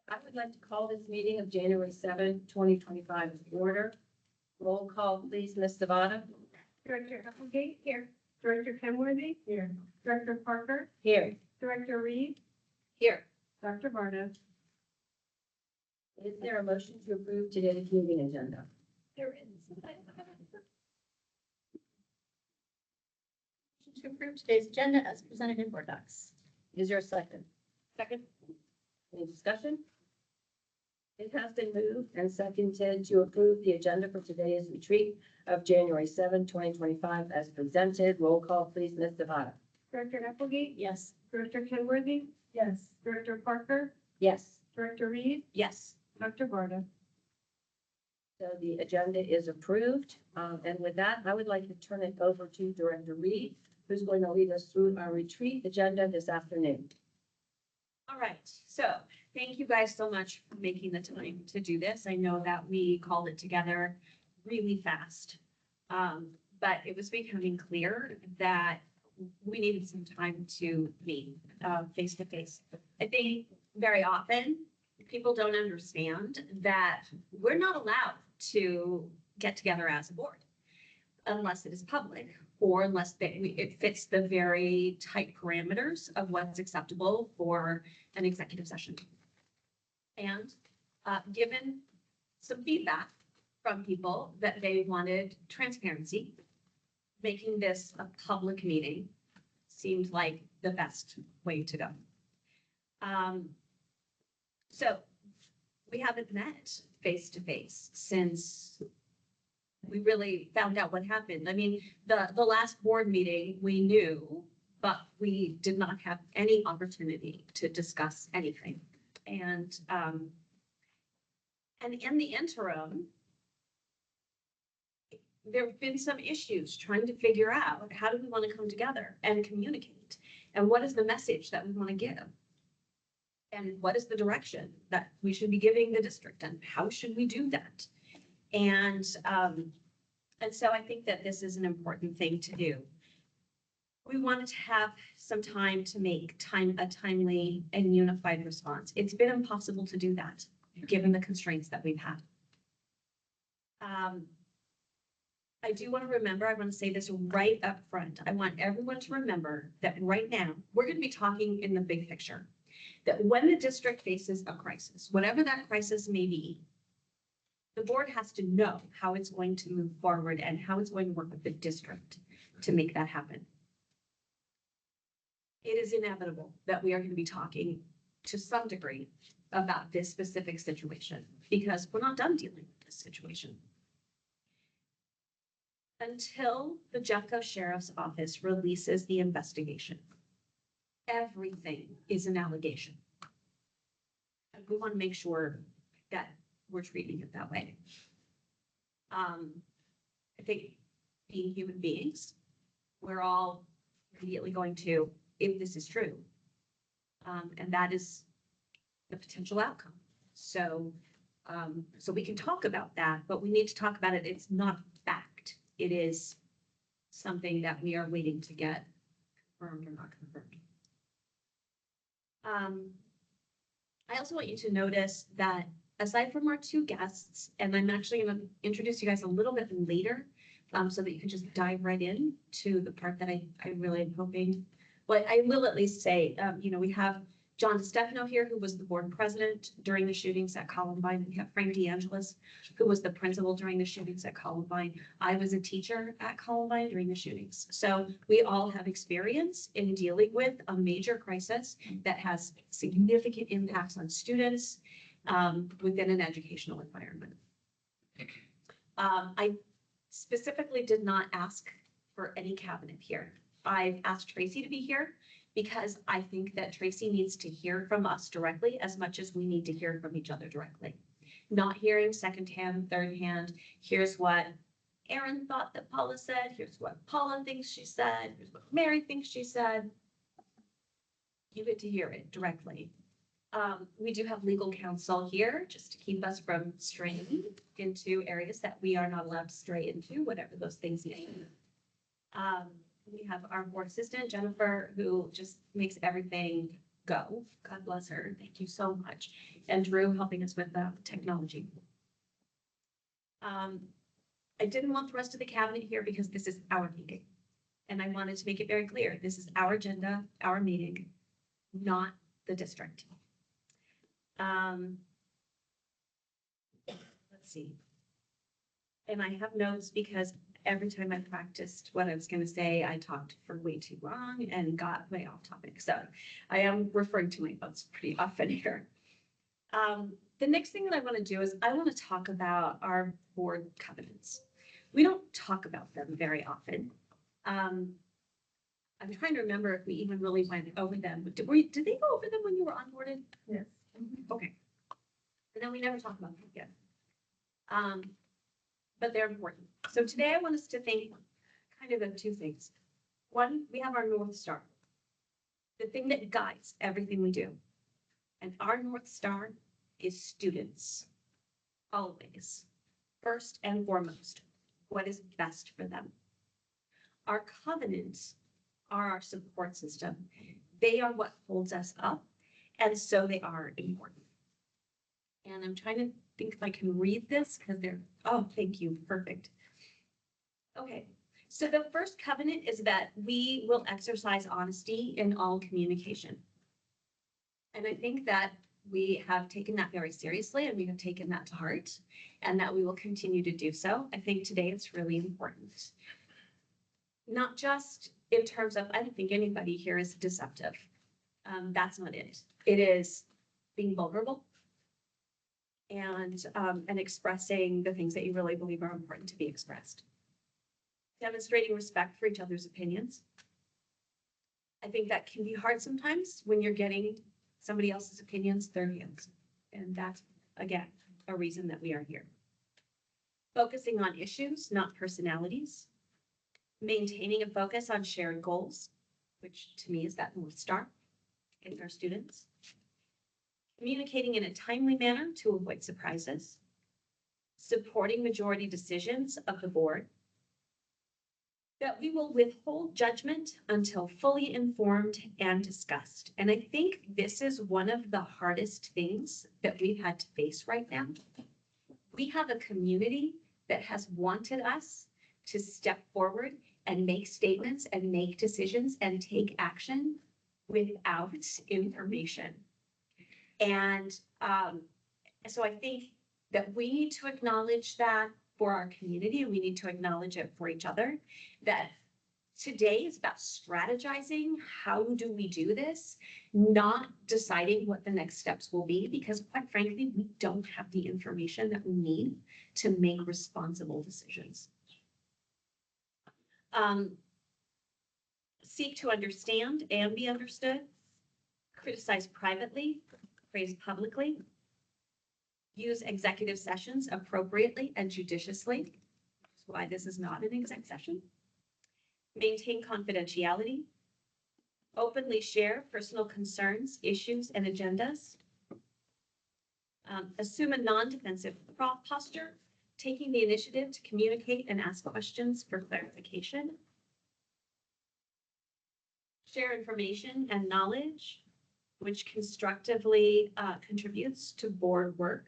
I would like to call this meeting of January 7th, 2025 to order. Roll call, please, Ms. Savada. Director Applegate here. Director Kenworthy here. Director Parker. Here. Director Reed. Here. Dr. Varda. Is there a motion to approve today's meeting agenda? There is. To approve today's agenda as presented in board docs. Is there a second? Second. Any discussion? It has been moved and seconded to approve the agenda for today's retreat of January 7th, 2025 as presented. Roll call, please, Ms. Savada. Director Applegate. Yes. Director Kenworthy. Yes. Director Parker. Yes. Director Reed. Yes. Dr. Varda. So the agenda is approved. And with that, I would like to turn it over to Director Reed, who's going to lead us through our retreat agenda this afternoon. All right, so thank you guys so much for making the time to do this. I know that we called it together really fast. But it was becoming clear that we needed some time to meet face to face. I think very often people don't understand that we're not allowed to get together as a board unless it is public or unless it fits the very tight parameters of what's acceptable for an executive session. And given some feedback from people that they wanted transparency, making this a public meeting seemed like the best way to go. So we haven't met face to face since we really found out what happened. I mean, the last board meeting we knew, but we did not have any opportunity to discuss anything. And in the interim, there have been some issues trying to figure out how do we want to come together and communicate, and what is the message that we want to give, and what is the direction that we should be giving the district, and how should we do that? And so I think that this is an important thing to do. We wanted to have some time to make a timely and unified response. It's been impossible to do that, given the constraints that we've had. I do want to say this right up front. I want everyone to remember that right now, we're going to be talking in the big picture, that when the district faces a crisis, whatever that crisis may be, the board has to know how it's going to move forward and how it's going to work with the district to make that happen. It is inevitable that we are going to be talking to some degree about this specific situation because we're not done dealing with this situation. Until the Jeffco Sheriff's Office releases the investigation, everything is an allegation. And we want to make sure that we're treating it that way. I think being human beings, we're all immediately going to, if this is true, and that is the potential outcome. So, so we can talk about that, but we need to talk about it. It's not fact. It is something that we are waiting to get confirmed or not confirmed. I also want you to notice that aside from our two guests, and I'm actually going to introduce you guys a little bit later, so that you can just dive right in to the part that I really am hoping. Well, I will at least say, we have John DeStefano here, who was the board president during the shootings at Columbine. We have Frank DeAngelis, who was the principal during the shootings at Columbine. I was a teacher at Columbine during the shootings. So we all have experience in dealing with a major crisis that has significant impacts on students within an educational environment. I specifically did not ask for any cabinet here. I've asked Tracy to be here because I think that Tracy needs to hear from us directly as much as we need to hear from each other directly. Not hearing secondhand, third hand, here's what Erin thought that Paula said, here's what Paula thinks she said, here's what Mary thinks she said. You get to hear it directly. We do have legal counsel here just to keep us from straying into areas that we are not allowed to stray into, whatever those things may be. We have our board assistant, Jennifer, who just makes everything go. God bless her. Thank you so much. And Drew helping us with the technology. I didn't want the rest of the cabinet here because this is our meeting. And I wanted to make it very clear, this is our agenda, our meeting, not the district. Let's see. And I have notes because every time I practiced what I was going to say, I talked for way too long and got way off topic. So I am referring to my notes pretty often here. The next thing that I want to do is I want to talk about our board covenants. We don't talk about them very often. I'm trying to remember if we even really went over them. Did they go over them when you were onboarded? Yes. Okay. And then we never talk about them again. But they're important. So today I want us to think kind of two things. One, we have our North Star, the thing that guides everything we do. And our North Star is students, always, first and foremost, what is best for them. Our covenants are our support system. They are what holds us up, and so they are important. And I'm trying to think if I can read this because they're, oh, thank you, perfect. Okay, so the first covenant is that we will exercise honesty in all communication. And I think that we have taken that very seriously and we have taken that to heart and that we will continue to do so. I think today it's really important. Not just in terms of, I don't think anybody here is deceptive. That's not it. It is being vulnerable and expressing the things that you really believe are important to be expressed. Demonstrating respect for each other's opinions. I think that can be hard sometimes when you're getting somebody else's opinions, their views. And that's, again, a reason that we are here. Focusing on issues, not personalities. Maintaining a focus on shared goals, which to me is that North Star in our students. Communicating in a timely manner to avoid surprises. Supporting majority decisions of the board. That we will withhold judgment until fully informed and discussed. And I think this is one of the hardest things that we've had to face right now. We have a community that has wanted us to step forward and make statements and make decisions and take action without information. And so I think that we need to acknowledge that for our community, and we need to acknowledge it for each other, that today is about strategizing. How do we do this? Not deciding what the next steps will be, because quite frankly, we don't have the information that we need to make responsible decisions. Seek to understand and be understood, criticize privately, praise publicly, use executive sessions appropriately and judiciously. That's why this is not an exec session. Maintain confidentiality, openly share personal concerns, issues, and agendas. Assume a non-defensive posture, taking the initiative to communicate and ask questions for clarification. Share information and knowledge, which constructively contributes to board work.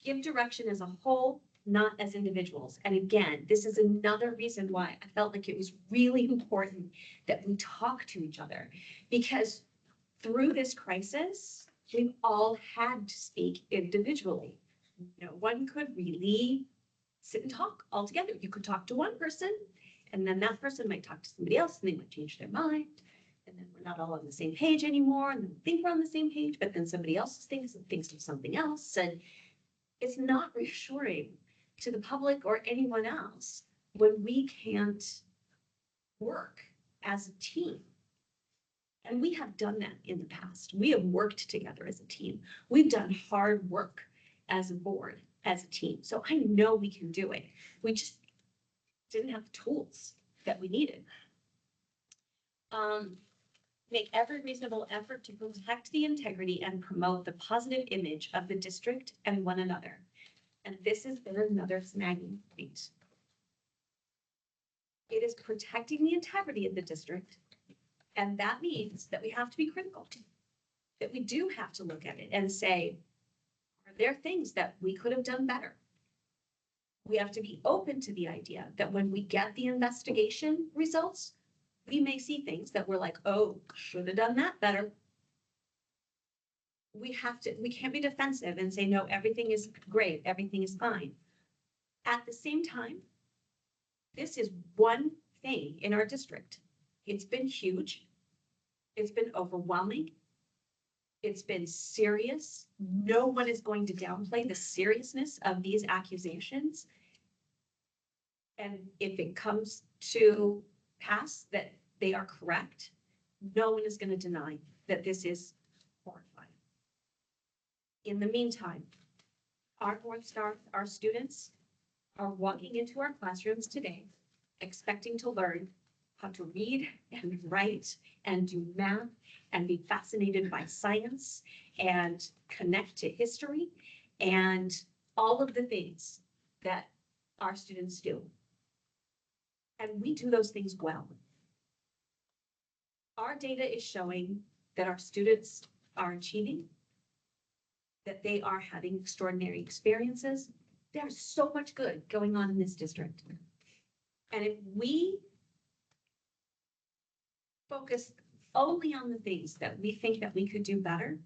Give direction as a whole, not as individuals. And again, this is another reason why I felt like it was really important that we talk to each other, because through this crisis, we've all had to speak individually. No one could really sit and talk all together. You could talk to one person, and then that person might talk to somebody else, and they might change their mind. And then we're not all on the same page anymore, and then we think we're on the same page, but then somebody else thinks of something else. And it's not reassuring to the public or anyone else when we can't work as a team. And we have done that in the past. We have worked together as a team. We've done hard work as a board, as a team. So I know we can do it. We just didn't have the tools that we needed. Make every reasonable effort to protect the integrity and promote the positive image of the district and one another. And this has been another snagging point. It is protecting the integrity of the district And that means that we have to be critical, that we do have to look at it and say, are there things that we could have done better? We have to be open to the idea that when we get the investigation results, we may see things that we're like, oh, should have done that better. We can't be defensive and say, no, everything is great, everything is fine. At the same time, this is one thing in our district. It's been huge. It's been overwhelming. It's been serious. No one is going to downplay the seriousness of these accusations. And if it comes to pass that they are correct, no one is going to deny that this is horrifying. In the meantime, our North Star, our students are walking into our classrooms today, expecting to learn how to read and write and do math and be fascinated by science and connect to history and all of the things that our students do. And we do those things well. Our data is showing that our students are achieving, that they are having extraordinary experiences. There's so much good going on in this district. And if we focus only on the things that we think that we could do better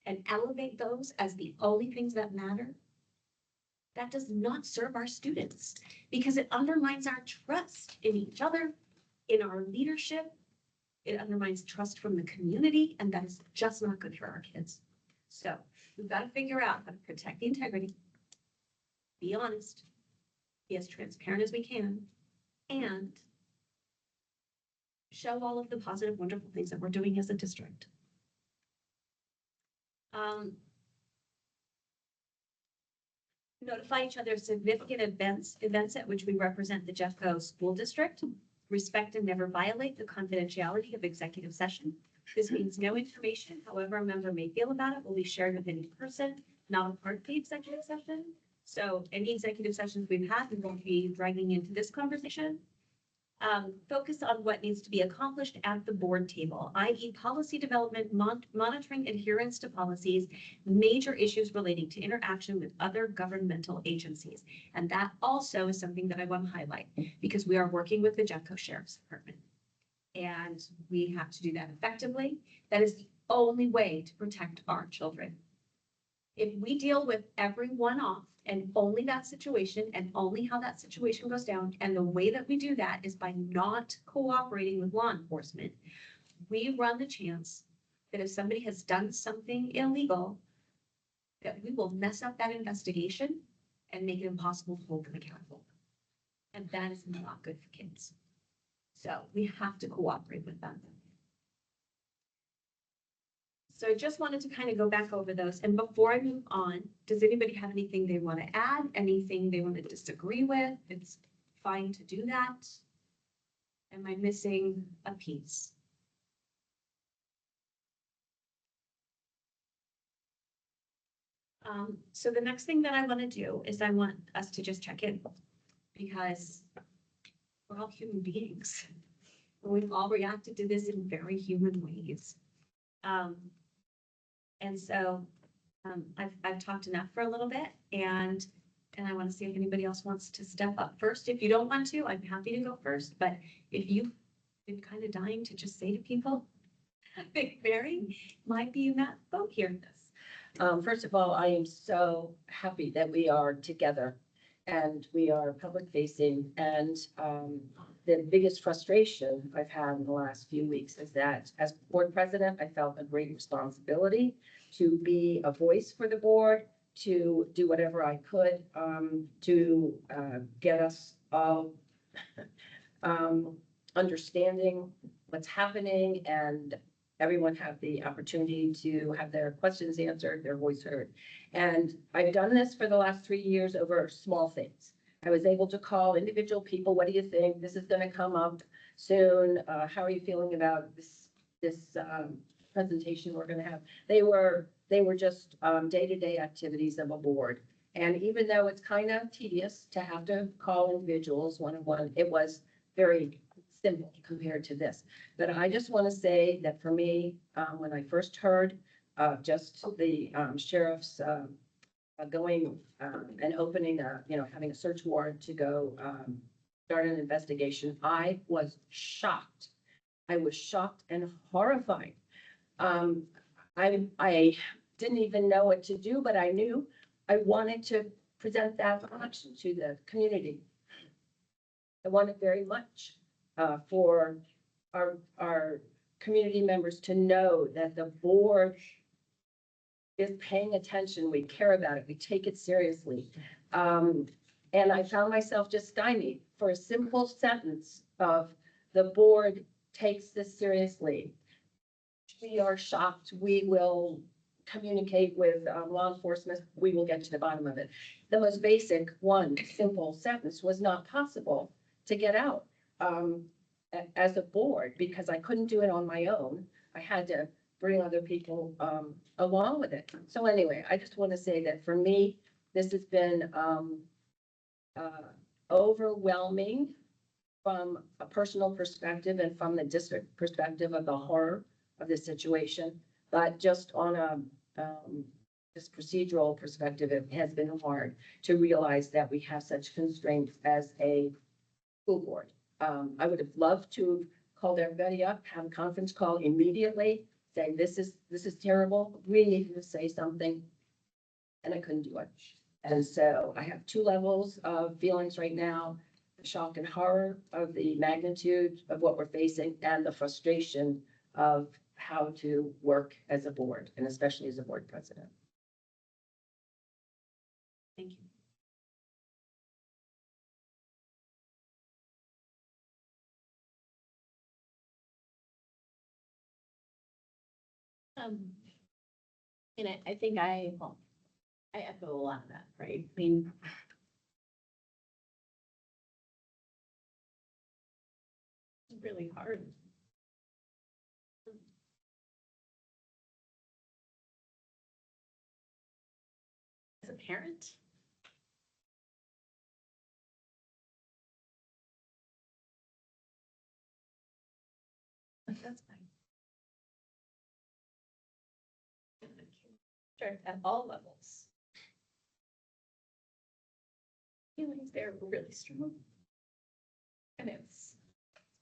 and elevate those as the only things that matter, that does not serve our students because it undermines our trust in each other, in our leadership. It undermines trust from the community, and that is just not good for our kids. So we've got to figure out how to protect the integrity, be honest, be as transparent as we can, and show all of the positive, wonderful things that we're doing as a district. Notify each other of significant events at which we represent the Jeffco school district. Respect and never violate the confidentiality of executive session. This means no information, however a member may feel about it, will be shared with any person, not a part of the executive session. So any executive sessions we've had, we won't be dragging into this conversation. Focus on what needs to be accomplished at the board table, i.e. policy development, monitoring adherence to policies, major issues relating to interaction with other governmental agencies. And that also is something that I want to highlight because we are working with the Jeffco Sheriff's Department. And we have to do that effectively. That is the only way to protect our children. If we deal with every one-off and only that situation and only how that situation goes down, and the way that we do that is by not cooperating with law enforcement, we run the chance that if somebody has done something illegal, that we will mess up that investigation and make it impossible to hold them accountable. And that is not good for kids. So we have to cooperate with them. So I just wanted to kind of go back over those. And before I move on, does anybody have anything they want to add? Anything they want to disagree with? It's fine to do that. Am I missing a piece? So the next thing that I want to do is I want us to just check in because we're all human beings. And we've all reacted to this in very human ways. And so I've talked enough for a little bit and I want to see if anybody else wants to step up first. If you don't want to, I'm happy to go first. But if you've been kind of dying to just say to people, Big Mary might be in that boat here. First of all, I am so happy that we are together and we are public facing. And the biggest frustration I've had in the last few weeks is that as board president, I felt a great responsibility to be a voice for the board, to do whatever I could to get us all understanding what's happening and everyone have the opportunity to have their questions answered, their voice heard. And I've done this for the last 3 years over small things. I was able to call individual people. What do you think? This is going to come up soon. How are you feeling about this presentation we're going to have? They were just day-to-day activities of a board. And even though it's kind of tedious to have to call individuals one-on-one, it was very simple compared to this. But I just want to say that for me, when I first heard just the sheriff's going and opening having a search warrant to go start an investigation, I was shocked. I was shocked and horrified. I didn't even know what to do, but I knew I wanted to present that option to the community. I wanted very much for our community members to know that the board is paying attention. We care about it. We take it seriously. And I found myself just stymied for a simple sentence of the board takes this seriously. We are shocked. We will communicate with law enforcement. We will get to the bottom of it. The most basic one simple sentence was not possible to get out as a board because I couldn't do it on my own. I had to bring other people along with it. So anyway, I just want to say that for me, this has been overwhelming from a personal perspective and from the district perspective of the horror of the situation. But just on a this procedural perspective, it has been hard to realize that we have such constraints as a school board. I would have loved to have called everybody up, have a conference call immediately, say, this is terrible. We need to say something. And I couldn't do it. And so I have two levels of feelings right now, the shock and horror of the magnitude of what we're facing and the frustration of how to work as a board and especially as a board president. Thank you. And I think I echo a lot of that, right? I mean, it's really hard. As a parent. That's fine. Sure, at all levels. Feelings there are really strong. And it's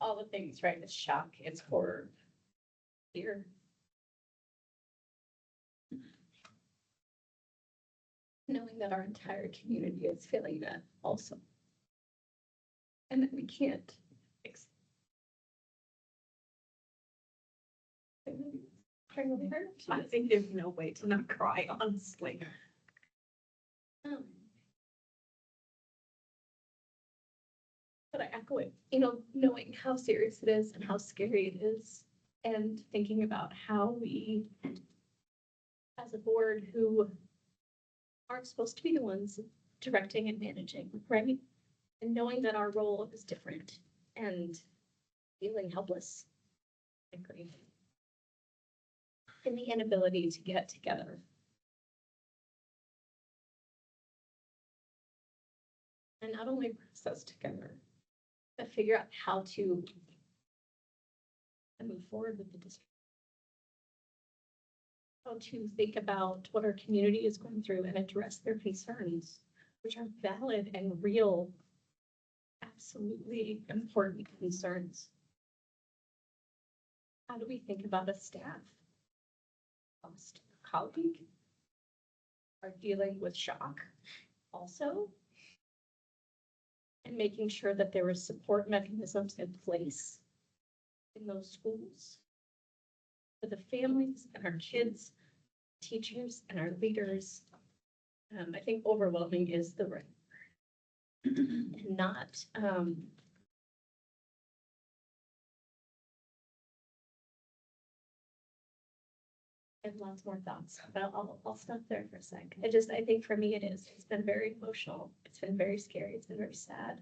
all the things, right? It's shock, it's horror, fear. Knowing that our entire community is feeling that also. And that we can't fix. I think there's no way to not cry, honestly. But I echo it, knowing how serious it is and how scary it is, and thinking about how we, as a board who aren't supposed to be the ones directing and managing, right? And knowing that our role is different and feeling helpless, frankly, and the inability to get together. And not only process together, but figure out how to move forward with the district. How to think about what our community is going through and address their concerns, which are valid and real, absolutely important concerns. How do we think about a staff? Colleague are dealing with shock also, and making sure that there are support mechanisms in place in those schools for the families and our kids, teachers and our leaders. I think overwhelming is the right word. And not I have lots more thoughts, but I'll stop there for a sec. I think for me it's been very emotional. It's been very scary. It's been very sad.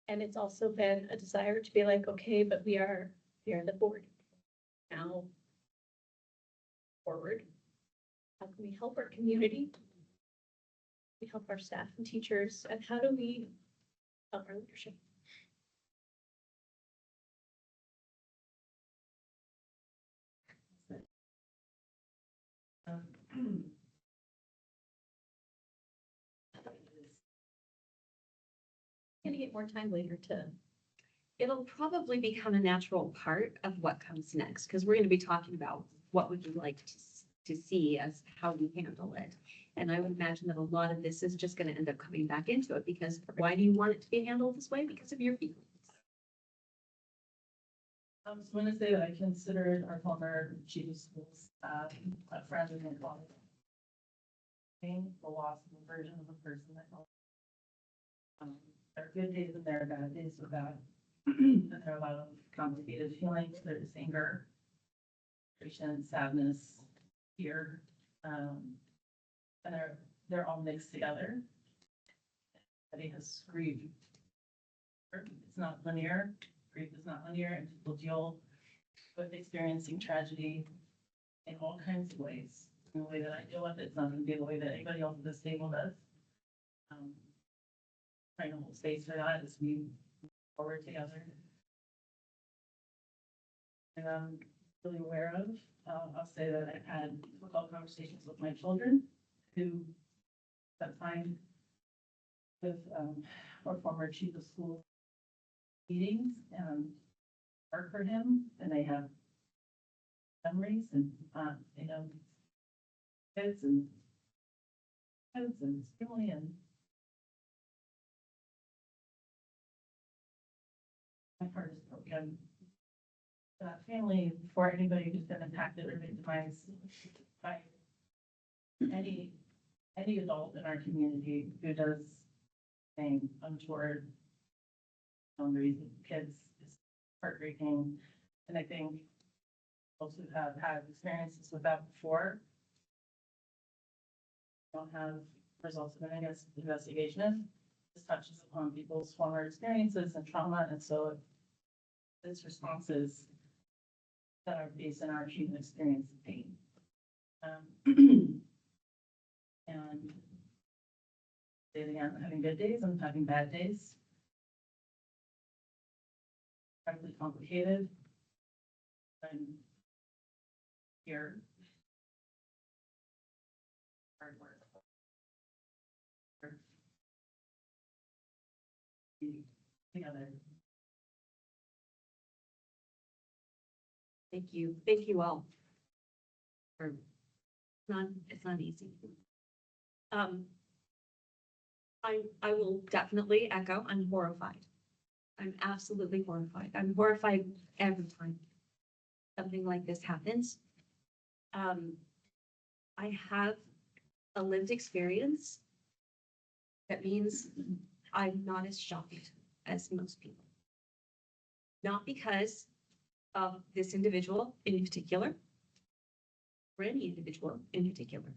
And it's also been a desire to be like, okay, but we are the board now forward. How can we help our community? We help our staff and teachers, and how do we help our leadership? Gonna get more time later to, It'll probably become a natural part of what comes next, because we're gonna be talking about what would you like to see as how we handle it. And I would imagine that a lot of this is just gonna end up coming back into it, because why do you want it to be handled this way? Because of your feelings. I was going to say that I considered our former chief of schools, a friend and a colleague. Being the loss of a version of a person that helped. There are good days and there are bad days with that. And there are a lot of complicated feelings. There's anger, frustration, sadness, fear. And they're all mixed together. Everybody has grief. It's not linear. Grief is not linear, and people deal with experiencing tragedy in all kinds of ways. And the way that I deal with it's not going to be the way that anybody else at this table does. Trying to hold space for that as we move forward together. And I'm really aware of, I'll say that I've had difficult conversations with my children who spent time with our former chief of school meetings and work for him, and they have memories and you know, kids and family and my heart is broken. That family, for anybody who's been impacted or victimized by any adult in our community who does anything untoward boundaries with kids is heartbreaking. And I think folks who have had experiences with that before don't have results of an investigation. This touches upon people's former experiences and trauma, and so it's responses that are based on our human experience of pain. And say it again, I'm having good days, I'm having bad days. Incredibly complicated. I'm here. Hard work. Together. Thank you all. It's not easy. I will definitely echo, I'm horrified. I'm absolutely horrified. I'm horrified every time something like this happens. I have a lived experience that means I'm not as shocked as most people. Not because of this individual in particular, or any individual in particular.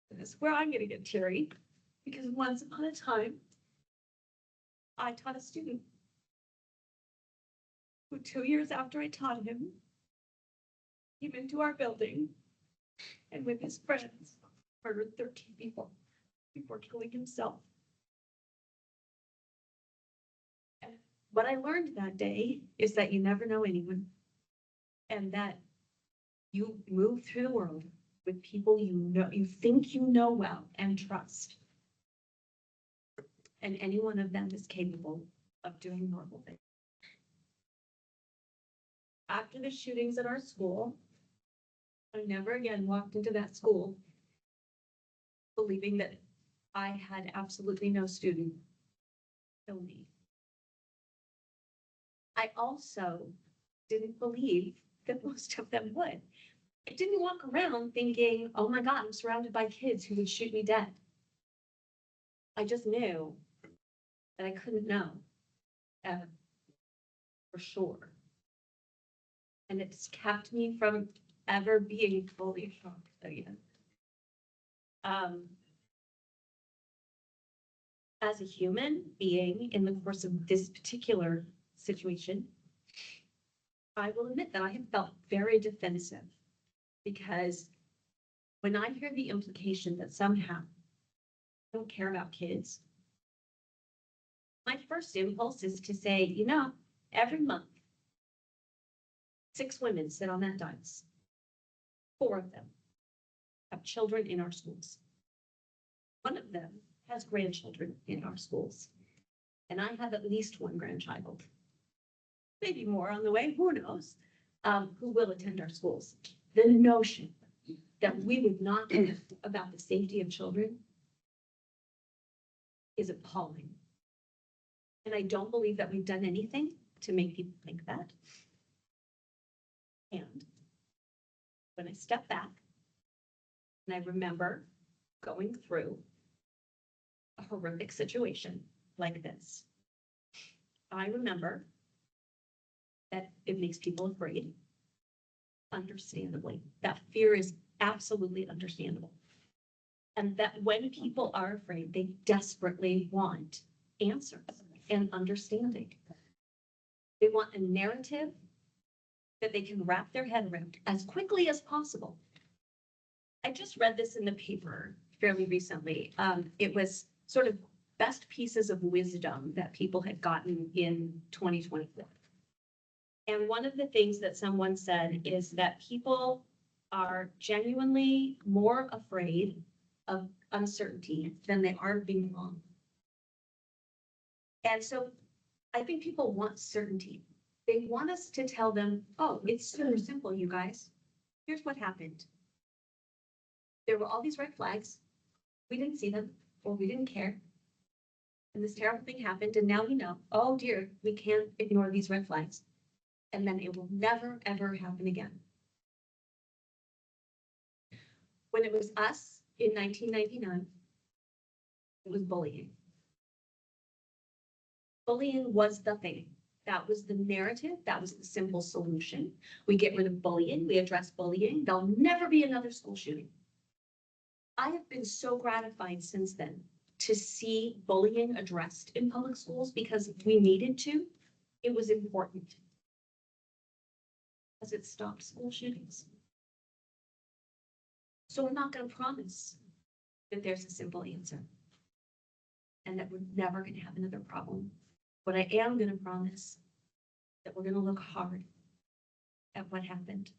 This is where I'm gonna get teary, because once upon a time, I taught a student who 2 years after I taught him, came into our building and with his friends murdered 13 people before killing himself. And what I learned that day is that you never know anyone, and that you move through the world with people you know, you think you know well and trust. And any one of them is capable of doing horrible things. After the shootings at our school, I never again walked into that school believing that I had absolutely no student kill me. I also didn't believe that most of them would. I didn't walk around thinking, oh my God, I'm surrounded by kids who would shoot me dead. I just knew that I couldn't know for sure. And it's kept me from ever being fully shocked again. As a human being in the course of this particular situation, I will admit that I have felt very defensive, because when I hear the implication that somehow I don't care about kids, my first impulse is to say, you know, every month, 6 women sit on that dais 4 of them have children in our schools. One of them has grandchildren in our schools. And I have at least one grandchild, maybe more on the way, who knows, who will attend our schools. The notion that we would not care about the safety of children is appalling. And I don't believe that we've done anything to make people think that. And when I step back and I remember going through a horrific situation like this, I remember that it makes people afraid. Understandably, that fear is absolutely understandable. And that when people are afraid, they desperately want answers and understanding. They want a narrative that they can wrap their head around as quickly as possible. I just read this in the paper fairly recently. It was sort of best pieces of wisdom that people had gotten in 2024. And one of the things that someone said is that people are genuinely more afraid of uncertainty than they are of being wrong. And so I think people want certainty. They want us to tell them, oh, it's super simple, you guys. Here's what happened. There were all these red flags. We didn't see them, or we didn't care. And this terrible thing happened, and now we know, oh dear, we can't ignore these red flags. And then it will never, ever happen again. When it was us in 1999, it was bullying. Bullying was the thing. That was the narrative. That was the simple solution. We get rid of bullying. We address bullying. There'll never be another school shooting. I have been so gratified since then to see bullying addressed in public schools because we needed to. It was important. Because it stopped school shootings. So we're not going to promise that there's a simple answer and that we're never going to have another problem. But I am going to promise that we're going to look hard at what happened.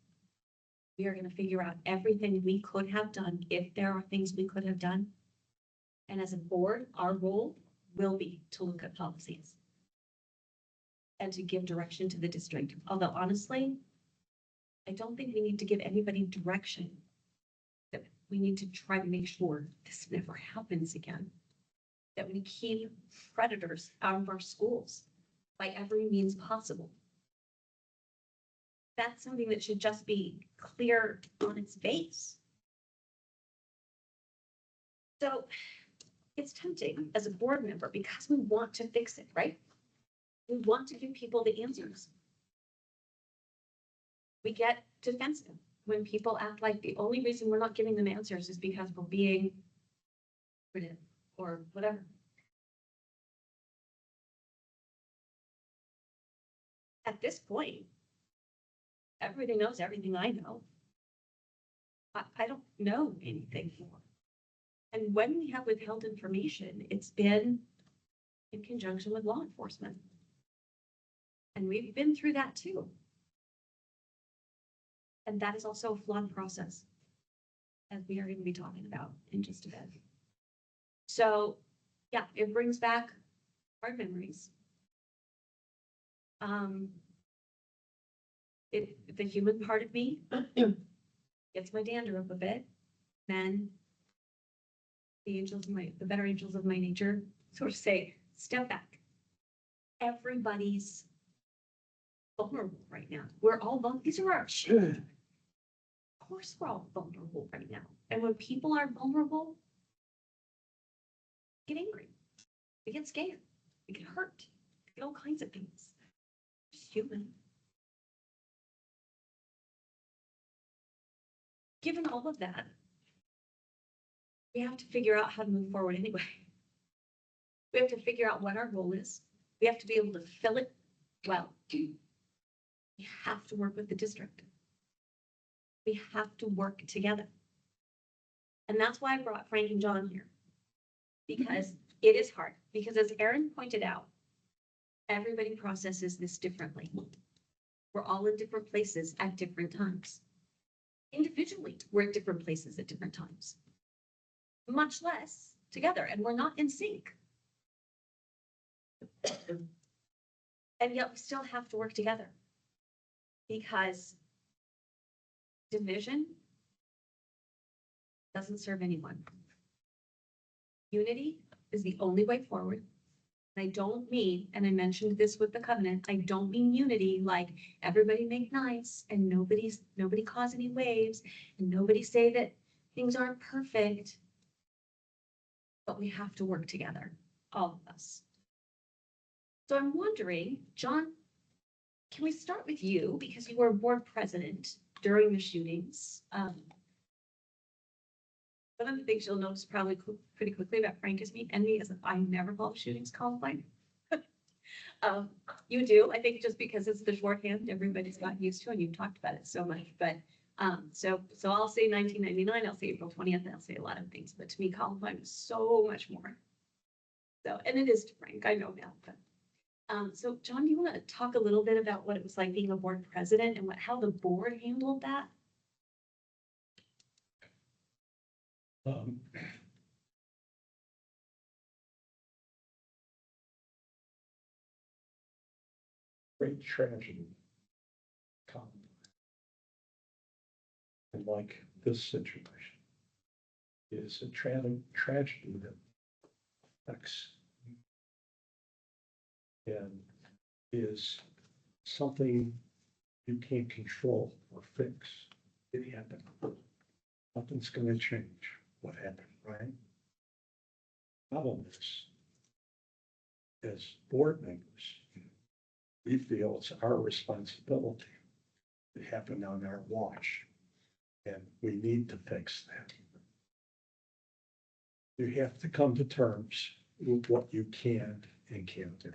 We are going to figure out everything we could have done if there are things we could have done. And as a board, our role will be to look at policies and to give direction to the district. Although honestly, I don't think we need to give anybody direction. That we need to try to make sure this never happens again. That we keep predators out of our schools by every means possible. That's something that should just be clear on its face. So it's tempting as a board member because we want to fix it, right? We want to give people the answers. We get defensive when people act like the only reason we're not giving them answers is because we're being critical or whatever. At this point, everybody knows everything I know. I don't know anything more. And when we have withheld information, it's been in conjunction with law enforcement. And we've been through that too. And that is also a flawed process, as we are going to be talking about in just a bit. So, yeah, it brings back hard memories. The human part of me gets my dander up a bit. Then the better angels of my nature sort of say, step back. Everybody's vulnerable right now. We're all vulnerable. These are our children. Of course, we're all vulnerable right now. And when people are vulnerable, we get angry. We get scared. We get hurt. We get all kinds of things. Just human. Given all of that, we have to figure out how to move forward anyway. We have to figure out what our role is. We have to be able to fill it well. We have to work with the district. We have to work together. And that's why I brought Frank and John here. Because it is hard. Because as Erin pointed out, everybody processes this differently. We're all in different places at different times. individually, we're at different places at different times. Much less together, and we're not in sync. And yet we still have to work together. Because division doesn't serve anyone. Unity is the only way forward. And I don't mean, and I mentioned this with the covenant, I don't mean unity like everybody make nice and nobody cause any waves and nobody say that things aren't perfect. But we have to work together, all of us. So I'm wondering, John, can we start with you because you were board president during the shootings? One of the things you'll notice probably pretty quickly about Frank is me is that I never call shootings Columbine. You do, I think just because it's the shorthand everybody's gotten used to and you've talked about it so much, but so I'll say 1999, I'll say April 20th, and I'll say a lot of things, but to me Columbine is so much more. So, and it is to Frank, I know that, but so John, do you want to talk a little bit about what it was like being a board president and how the board handled that? Great tragedy come. And like this situation is a tragedy that affects and is something you can't control or fix. It happened. Nothing's going to change what happened, right? Problem is, as board members, we feel it's our responsibility. It happened on our watch, and we need to fix that. You have to come to terms with what you can and can't do.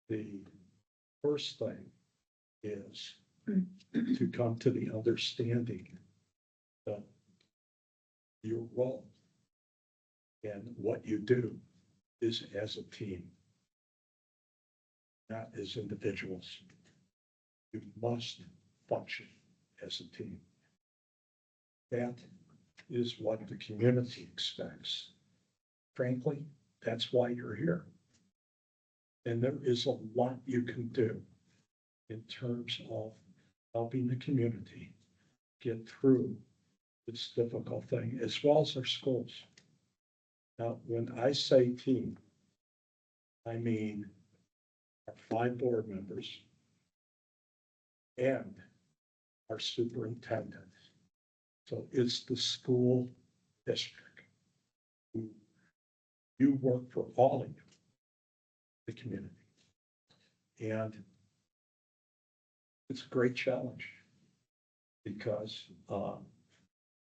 The first thing is to come to the understanding that your role and what you do is as a team, not as individuals. You must function as a team. That is what the community expects. Frankly, that's why you're here. And there is a lot you can do in terms of helping the community get through this difficult thing, as well as our schools. Now, when I say team, I mean our 5 board members and our superintendent. So it's the school district. You work for all of you, the community. And it's a great challenge because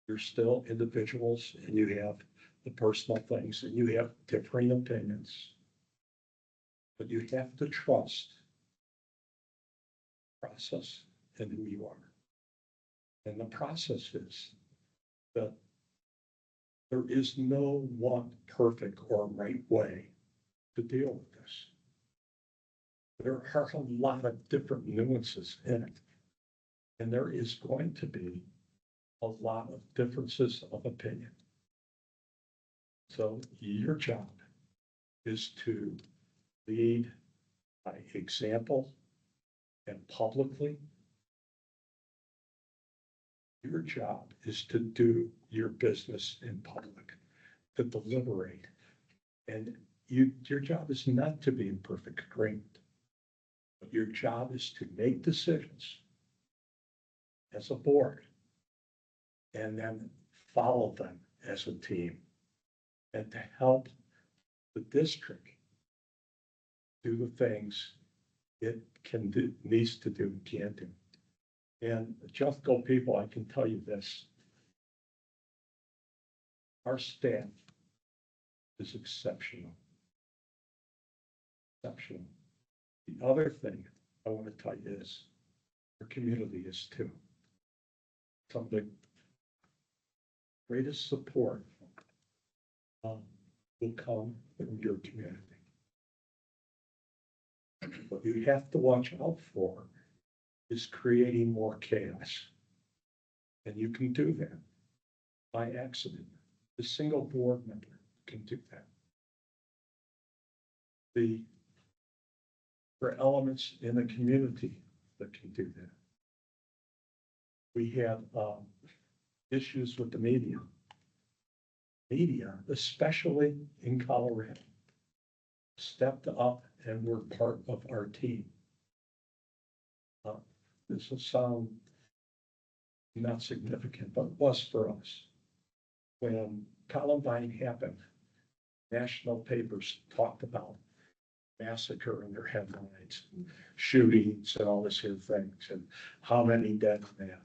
you're still individuals and you have the personal things and you have differing opinions. But you have to trust the process and who you are. And the process is that there is no one perfect or right way to deal with this. There are a lot of different nuances in it. And there is going to be a lot of differences of opinion. So your job is to lead by example and publicly. Your job is to do your business in public, to deliberate. And your job is not to be in perfect agreement. But your job is to make decisions as a board and then follow them as a team and to help the district do the things it can do, needs to do, and can do. And Jeffco people, I can tell you this. Our staff is exceptional. Exceptional. The other thing I want to tell you is our community is too. Some of the greatest support will come from your community. What you have to watch out for is creating more chaos. And you can do that by accident. The single board member can do that. There are elements in the community that can do that. We had issues with the media. Media, especially in Colorado, stepped up and were part of our team. This will sound not significant, but it was for us. When Columbine happened, national papers talked about massacre in their headlines, shootings and all this kind of things, and how many dead in that.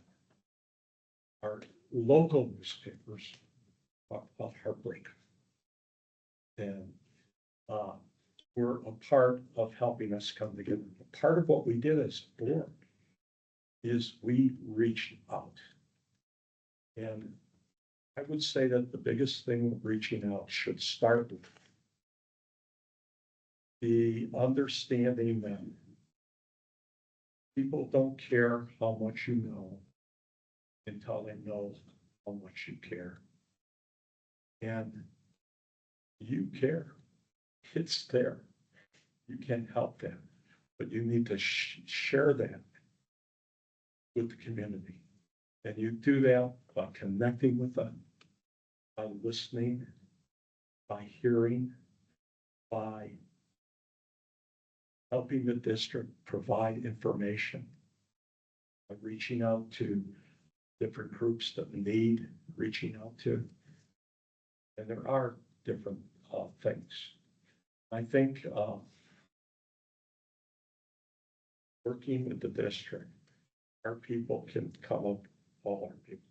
Our local newspapers talked about heartbreak. And were a part of helping us come together. Part of what we did as a board is we reached out. And I would say that the biggest thing reaching out should start with the understanding that people don't care how much you know until they know how much you care. And you care. It's there. You can't help that, but you need to share that with the community. And you do that by connecting with them, by listening, by hearing, by helping the district provide information, by reaching out to different groups that need reaching out to. And there are different things. I think working with the district, our people can come up, all our people,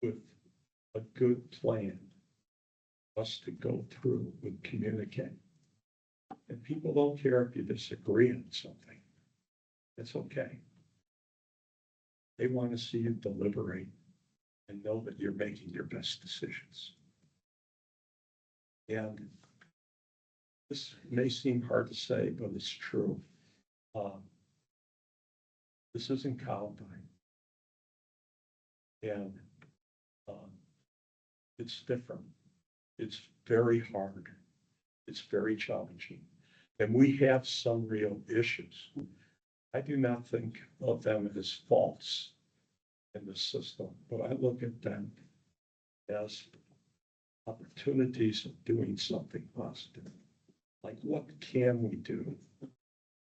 with a good plan for us to go through and communicate. And people don't care if you disagree on something. It's okay. They want to see you deliberate and know that you're making your best decisions. And this may seem hard to say, but it's true. This isn't Columbine. And it's different. It's very hard. It's very challenging. And we have some real issues. I do not think of them as faults in the system, but I look at them as opportunities of doing something positive. Like, what can we do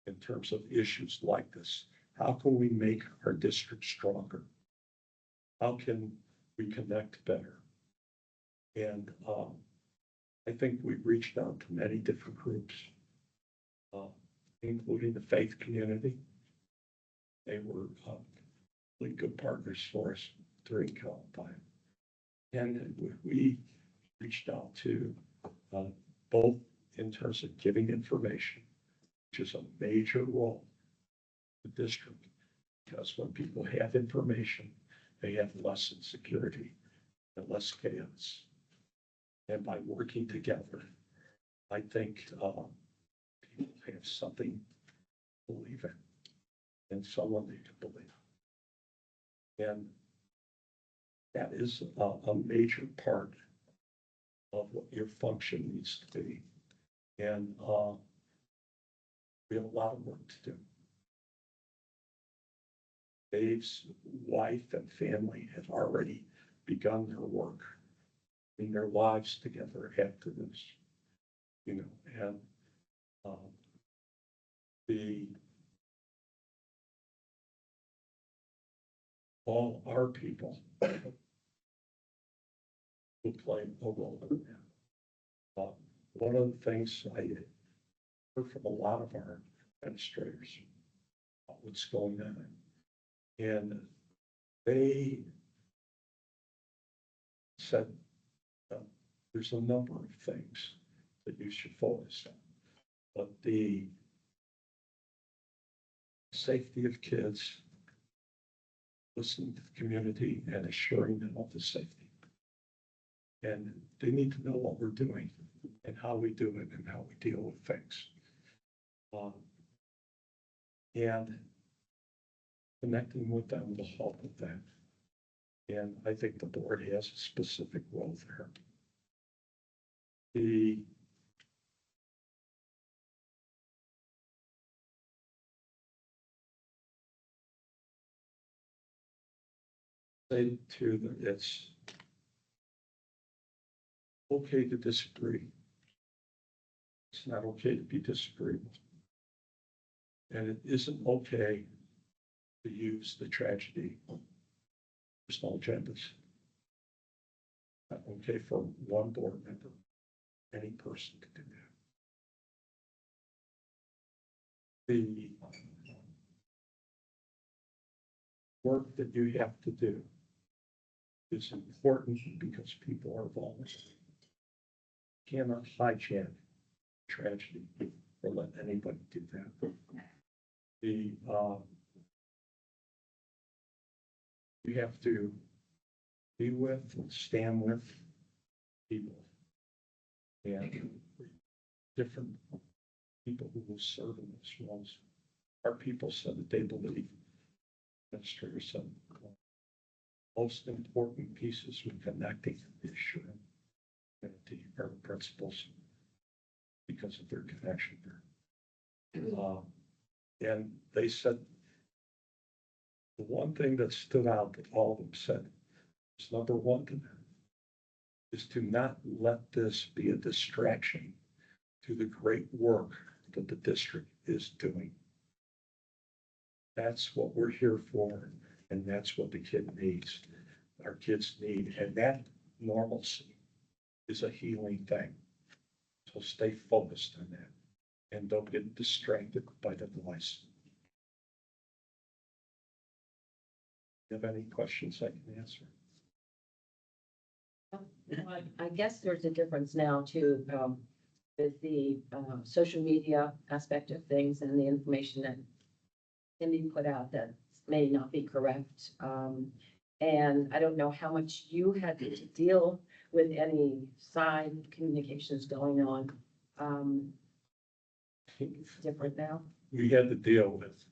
in terms of issues like this? How can we make our district stronger? How can we connect better? And I think we've reached out to many different groups, including the faith community. They were really good partners for us during Columbine. And we reached out to both in terms of giving information, which is a major role of the district, because when people have information, they have less insecurity and less chaos. And by working together, I think people have something to believe in and someone they can believe. And that is a major part of what your function needs to be. And we have a lot of work to do. Dave's wife and family have already begun their work in their lives together after this, you know, and all our people will play a role in that. One of the things I heard from a lot of our administrators about what's going on, and they said there's a number of things that you should focus on, but the safety of kids, listening to the community and assuring them of the safety. And they need to know what we're doing and how we do it and how we deal with things. And connecting with them will help with that. And I think the board has a specific role there. The say to them, it's okay to disagree. It's not okay to be disagreeable. And it isn't okay to use the tragedy for personal agendas. Not okay for one board member, any person to do that. The work that you have to do is important because people are vulnerable. Cannot hijack tragedy or let anybody do that. You have to be with and stand with people and different people who will serve in those roles. Our people said that they believe, administrator said, most important pieces in connecting the assuring community are the principles because of their connection there. And they said the one thing that stood out that all of them said is number one to them is to not let this be a distraction to the great work that the district is doing. That's what we're here for, and that's what the kid needs. Our kids need, and that normalcy is a healing thing. So stay focused on that and don't get distracted by the noise. You have any questions I can answer? I guess there's a difference now too, with the, social media aspect of things and the information that can be put out that may not be correct. And I don't know how much you had to deal with any side communications going on. It's different now. We had to deal with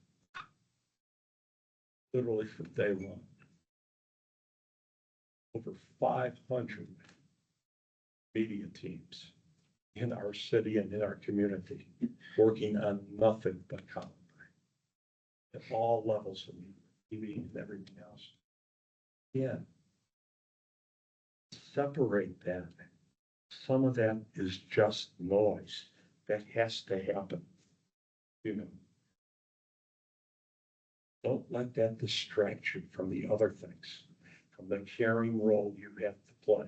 literally from day one. Over 500 media teams in our city and in our community working on nothing but commentary at all levels of TV and everything else. Yeah. Separate that. Some of that is just noise that has to happen. You know. Don't let that distract you from the other things, from the caring role you have to play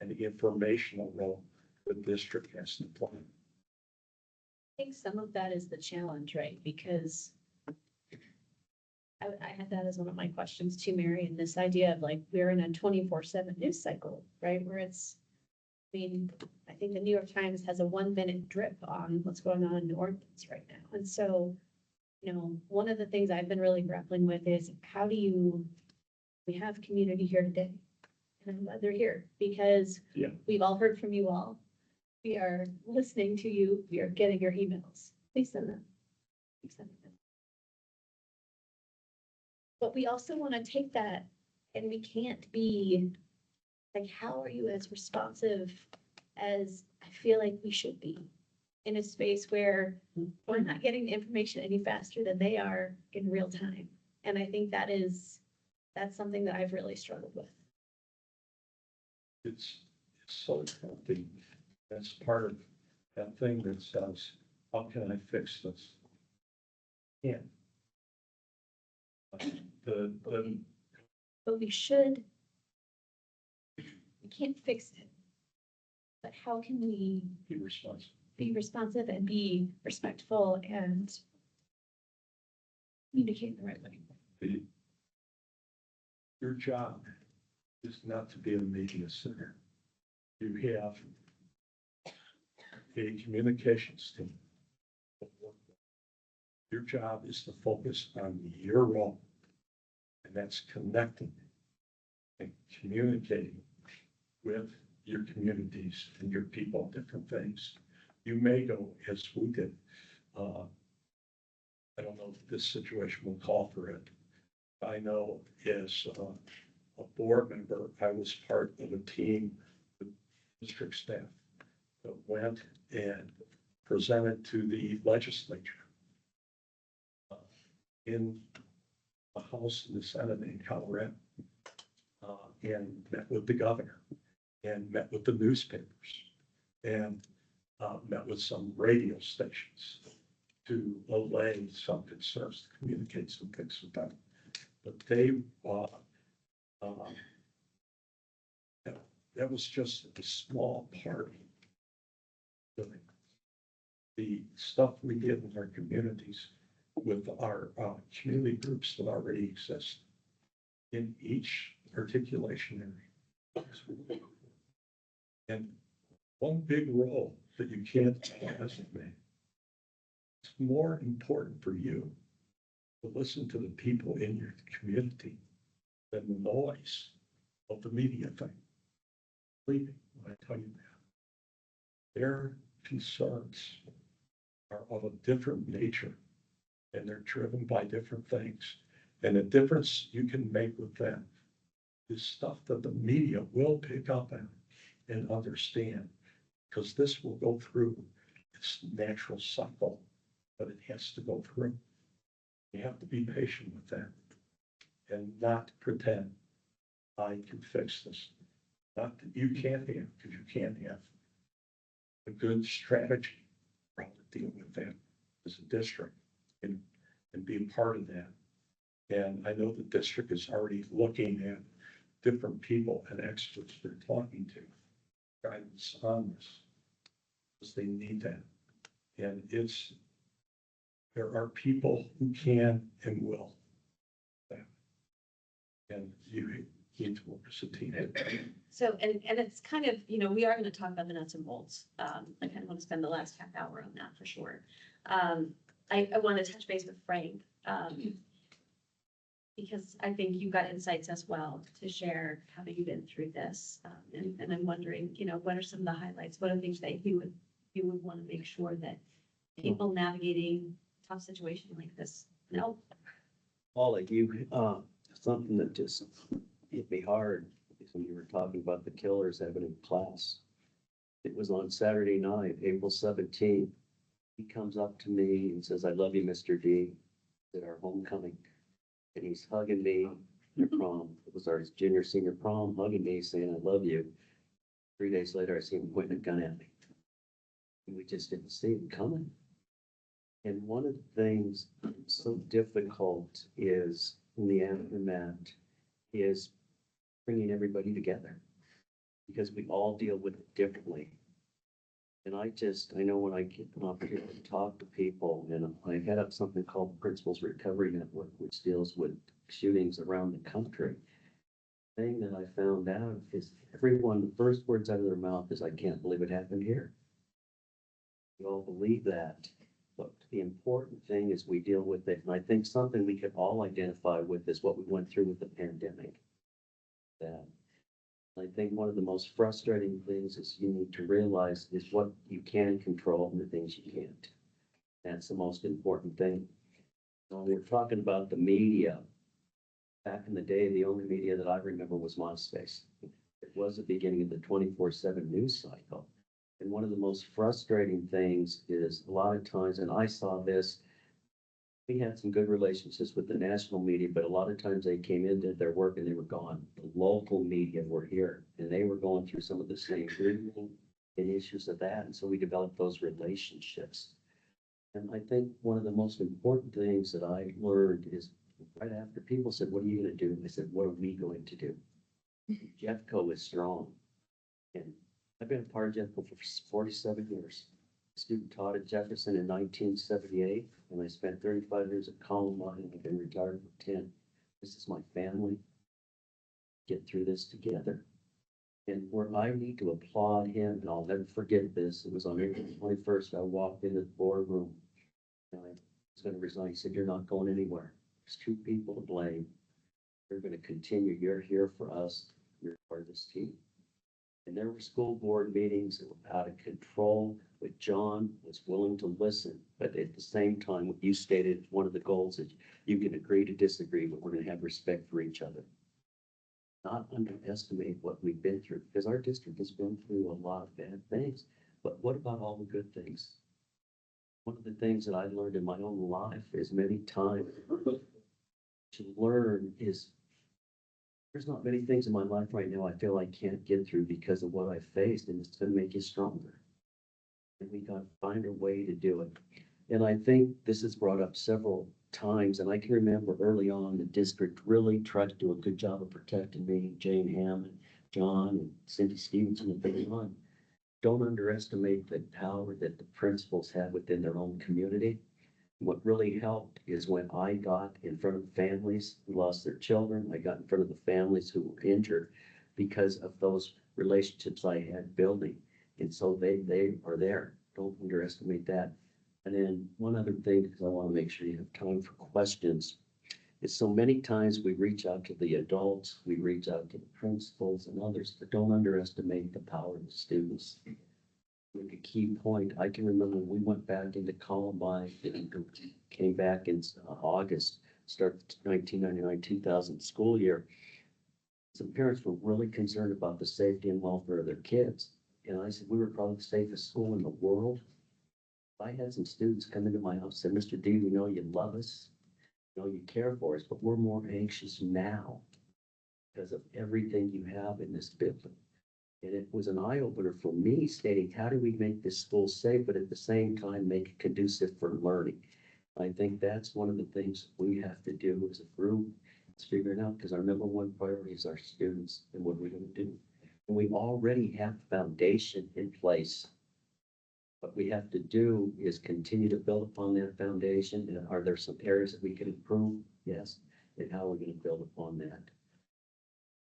and the informational role the district has to play. I think some of that is the challenge, right? Because I had that as one of my questions too, Mary, and this idea of like, we're in a 24/7 news cycle, right? Where it's, I mean, I think the New York Times has a 1-minute drip on what's going on in New Orleans right now. And so, you know, one of the things I've been really grappling with is how do you, we have community here today. And I'm glad they're here because Yeah. we've all heard from you all. We are listening to you. We are getting your emails. Please send them. Please send them. But we also want to take that and we can't be like, how are you as responsive as I feel like we should be in a space where we're not getting the information any faster than they are in real time? And I think that's something that I've really struggled with. It's so healthy. That's part of that thing that says, how can I fix this? Yeah. But we should, we can't fix it. But how can we Be responsible. be responsive and be respectful and communicate the right way? Your job is not to be a media center. You have a communications team. Your job is to focus on your role, and that's connecting and communicating with your communities and your people, different things. You may go as we did. I don't know if this situation will call for it. I know as a board member, I was part of a team with district staff that went and presented to the legislature in the House and the Senate in Colorado, and met with the governor and met with the newspapers and met with some radio stations to allay some concerns, to communicate some things with them. But they, that was just a small part of the stuff we did in our communities with our community groups that already exist in each articulation area. And one big role that you can't estimate. It's more important for you to listen to the people in your community than the noise of the media thing. Believe me when I tell you that. Their concerns are of a different nature and they're driven by different things. And the difference you can make with them is stuff that the media will pick up on and understand, because this will go through its natural cycle, but it has to go through. You have to be patient with that and not pretend I can fix this. Not that you can't have, because you can't have a good strategy for how to deal with that as a district and be a part of that. And I know the district is already looking at different people and experts they're talking to, guidance on this, because they need that. And there are people who can and will. That. And you need to work as a team. So, and it's kind of, we are gonna talk about the nuts and bolts. I kind of want to spend the last half hour on that for sure. I want to touch base with Frank, because I think you've got insights as well to share, having been through this. And I'm wondering, what are some of the highlights? What are things that you would want to make sure that people navigating a tough situation like this know? Paula, something that just hit me hard is when you were talking about the killers having in class. It was on Saturday night, April 17th. He comes up to me and says, "I love you, Mr. D," at our homecoming. And he's hugging me at prom. It was our junior senior prom, hugging me, saying, "I love you." 3 days later, I see him pointing a gun at me. And we just didn't see it coming. And one of the things so difficult is in the aftermath is bringing everybody together, because we all deal with it differently. And I know when I get an opportunity to talk to people, and I head up something called the Principals Recovery Network, which deals with shootings around the country. The thing that I found out is everyone, the first words out of their mouth is, "I can't believe it happened here." We all believe that. But the important thing is we deal with it. And I think something we could all identify with is what we went through with the pandemic. That I think one of the most frustrating things is you need to realize is what you can control and the things you can't. That's the most important thing. When we're talking about the media, back in the day, the only media that I remember was MySpace. It was the beginning of the 24/7 news cycle. And one of the most frustrating things is a lot of times, and I saw this, we had some good relationships with the national media, but a lot of times they came in, did their work, and they were gone. The local media were here, and they were going through some of the same grieving and issues of that. And so we developed those relationships. And I think one of the most important things that I learned is right after people said, "What are you going to do?" I said, "What are we going to do?" Jeffco is strong. And I've been a part of Jeffco for 47 years. Student taught at Jefferson in 1978, and I spent 35 years at Columbine, and I've been retired for 10. This is my family. Get through this together. And where I need to applaud him, and I'll never forget this, it was on April 21st, I walked into the boardroom, and I was going to resign. He said, "You're not going anywhere. There's two people to blame. You're going to continue. You're here for us. You're part of this team." And there were school board meetings that were out of control, but John was willing to listen. But at the same time, what you stated, one of the goals is you can agree to disagree, but we're going to have respect for each other. not underestimate what we've been through, because our district has been through a lot of bad things. But what about all the good things? One of the things that I learned in my own life is many times to learn is there's not many things in my life right now I feel I can't get through because of what I faced, and it's gonna make you stronger. And we gotta find a way to do it. And I think this is brought up several times, and I can remember early on, the district really tried to do a good job of protecting me, Jane Hammond, John, and Cindy Stevenson, and they on. Don't underestimate the power that the principals have within their own community. What really helped is when I got in front of families who lost their children, I got in front of the families who were injured because of those relationships I had building. And so they are there. Don't underestimate that. And then one other thing, because I want to make sure you have time for questions, is so many times we reach out to the adults, we reach out to the principals and others, but don't underestimate the power of the students. Make a key point. I can remember when we went back into Columbine, and came back in August, started 1999, 2000 school year. Some parents were really concerned about the safety and welfare of their kids. And I said, we were probably the safest school in the world. I had some students come into my house and said, Mr. D, we know you love us, we know you care for us, but we're more anxious now because of everything you have in this building. And it was an eye opener for me, stating, how do we make this school safe, but at the same time make it conducive for learning? I think that's one of the things we have to do as a group, is figure it out, because our number one priority is our students and what we're going to do. And we already have the foundation in place. What we have to do is continue to build upon that foundation. And are there some areas that we can improve? Yes. And how are we going to build upon that?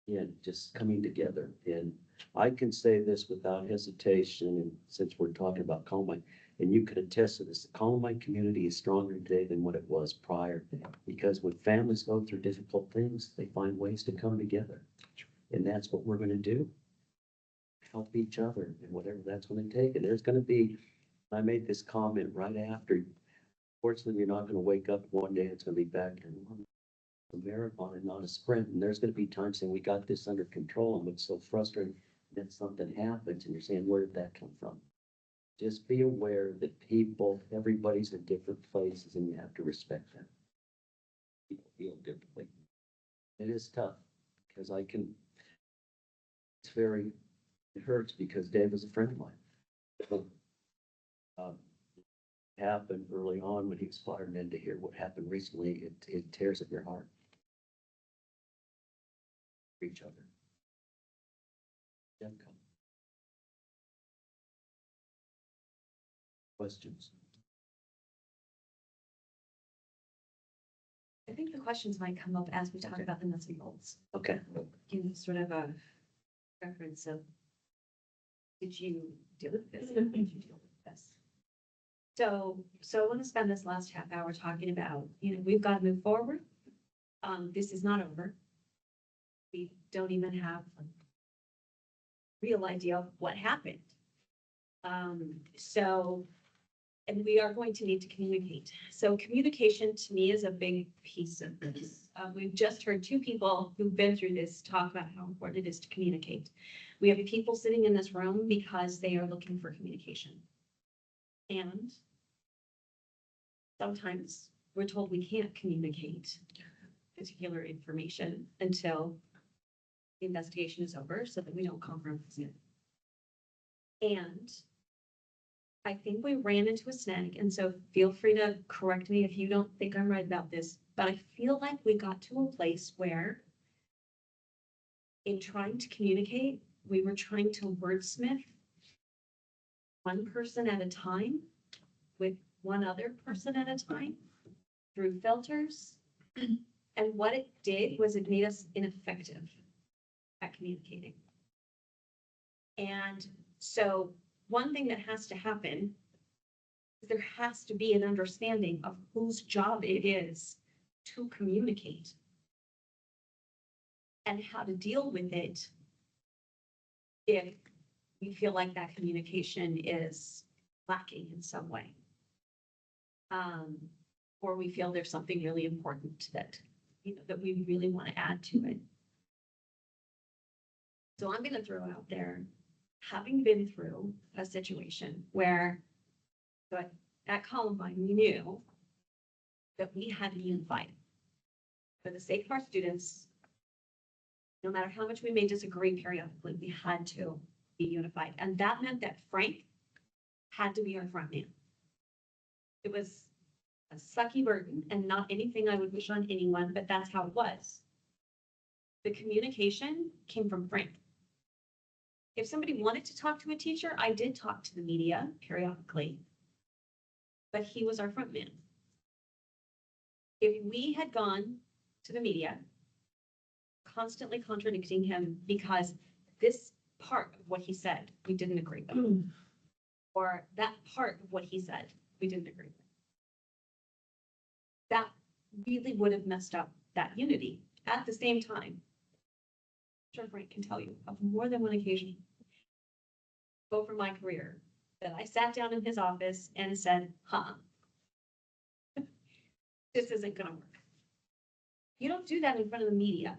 Yeah, just coming together. And I can say this without hesitation, and since we're talking about Columbine, and you can attest to this, the Columbine community is stronger today than what it was prior. Because when families go through difficult things, they find ways to come together. And that's what we're going to do. Help each other and whatever that's going to take. And there's going to be, I made this comment right after, fortunately, you're not going to wake up one day, it's going to be back in a marathon and not a sprint. And there's going to be times saying we got this under control, and what's so frustrating, then something happens and you're saying, where did that come from? Just be aware that people, everybody's in different places and you have to respect them. People feel differently. It is tough because it hurts because Dave is a friend of mine. Happened early on when he was fired, and then to hear what happened recently, it tears at your heart. For each other. Jeffco. Questions? I think the questions might come up as we talk about the nuts and bolts. Okay. Give sort of a reference of, did you deal with this? How did you deal with this? So I want to spend this last half hour talking about, we've got to move forward. This is not over. We don't even have a real idea of what happened. And we are going to need to communicate. So communication to me is a big piece of this. We've just heard two people who've been through this talk about how important it is to communicate. We have people sitting in this room because they are looking for communication. And sometimes we're told we can't communicate particular information until the investigation is over so that we don't compromise it. And I think we ran into a snag, and so feel free to correct me if you don't think I'm right about this, but I feel like we got to a place where in trying to communicate, we were trying to wordsmith one person at a time with one other person at a time through filters. And what it did was it made us ineffective at communicating. And so one thing that has to happen is there has to be an understanding of whose job it is to communicate and how to deal with it if we feel like that communication is lacking in some way. Or we feel there's something really important that, that we really want to add to it. So I'm gonna throw out there, having been through a situation where, but at Columbine, we knew that we had to be unified. For the sake of our students, no matter how much we may disagree periodically, we had to be unified. And that meant that Frank had to be our front man. It was a sucky burden and not anything I would wish on anyone, but that's how it was. The communication came from Frank. If somebody wanted to talk to a teacher, I did talk to the media periodically, but he was our front man. If we had gone to the media, constantly contradicting him because this part of what he said, we didn't agree with, or that part of what he said, we didn't agree with, that really would have messed up that unity. At the same time, I'm sure Frank can tell you of more than one occasion over my career that I sat down in his office and said, this isn't gonna work. You don't do that in front of the media.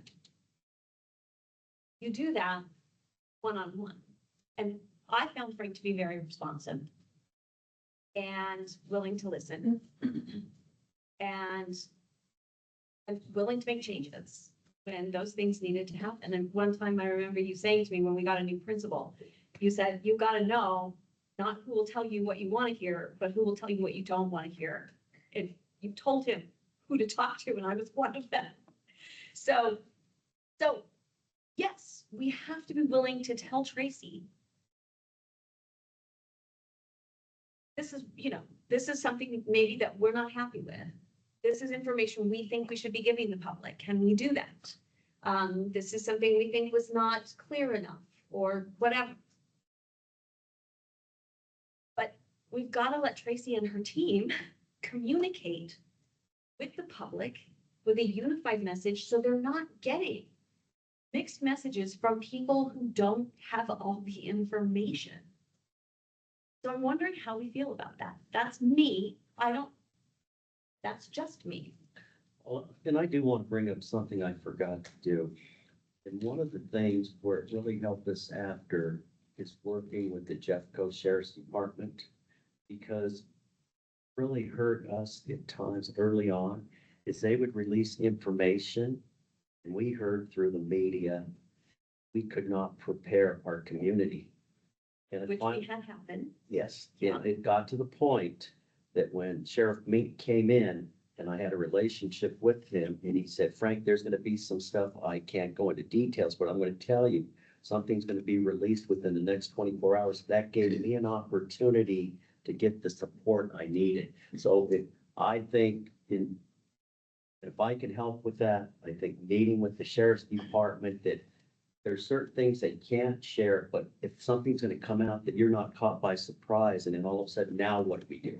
You do that one-on-one. And I found Frank to be very responsive and willing to listen and willing to make changes when those things needed to happen. And one time I remember you saying to me when we got a new principal, you said, you got to know not who will tell you what you want to hear, but who will tell you what you don't want to hear. And you told him who to talk to, and I was one of them. So yes, we have to be willing to tell Tracy, this is something maybe that we're not happy with. This is information we think we should be giving the public. Can we do that? This is something we think was not clear enough or whatever. But we've got to let Tracy and her team communicate with the public with a unified message so they're not getting mixed messages from people who don't have all the information. So I'm wondering how we feel about that. That's me. That's just me. Well, and I do want to bring up something I forgot to do. And one of the things where it really helped us after is working with the Jeffco Sheriff's Department, because really hurt us at times early on is they would release information and we heard through the media, we could not prepare our community. And Which we had happen. yes, it got to the point that when Sheriff Mink came in and I had a relationship with him and he said, Frank, there's going to be some stuff I can't go into details, but I'm going to tell you something's going to be released within the next 24 hours. That gave me an opportunity to get the support I needed. So I think if I can help with that, I think meeting with the Sheriff's Department that there's certain things they can't share, but if something's gonna come out that you're not caught by surprise and then all of a sudden, now what do we do?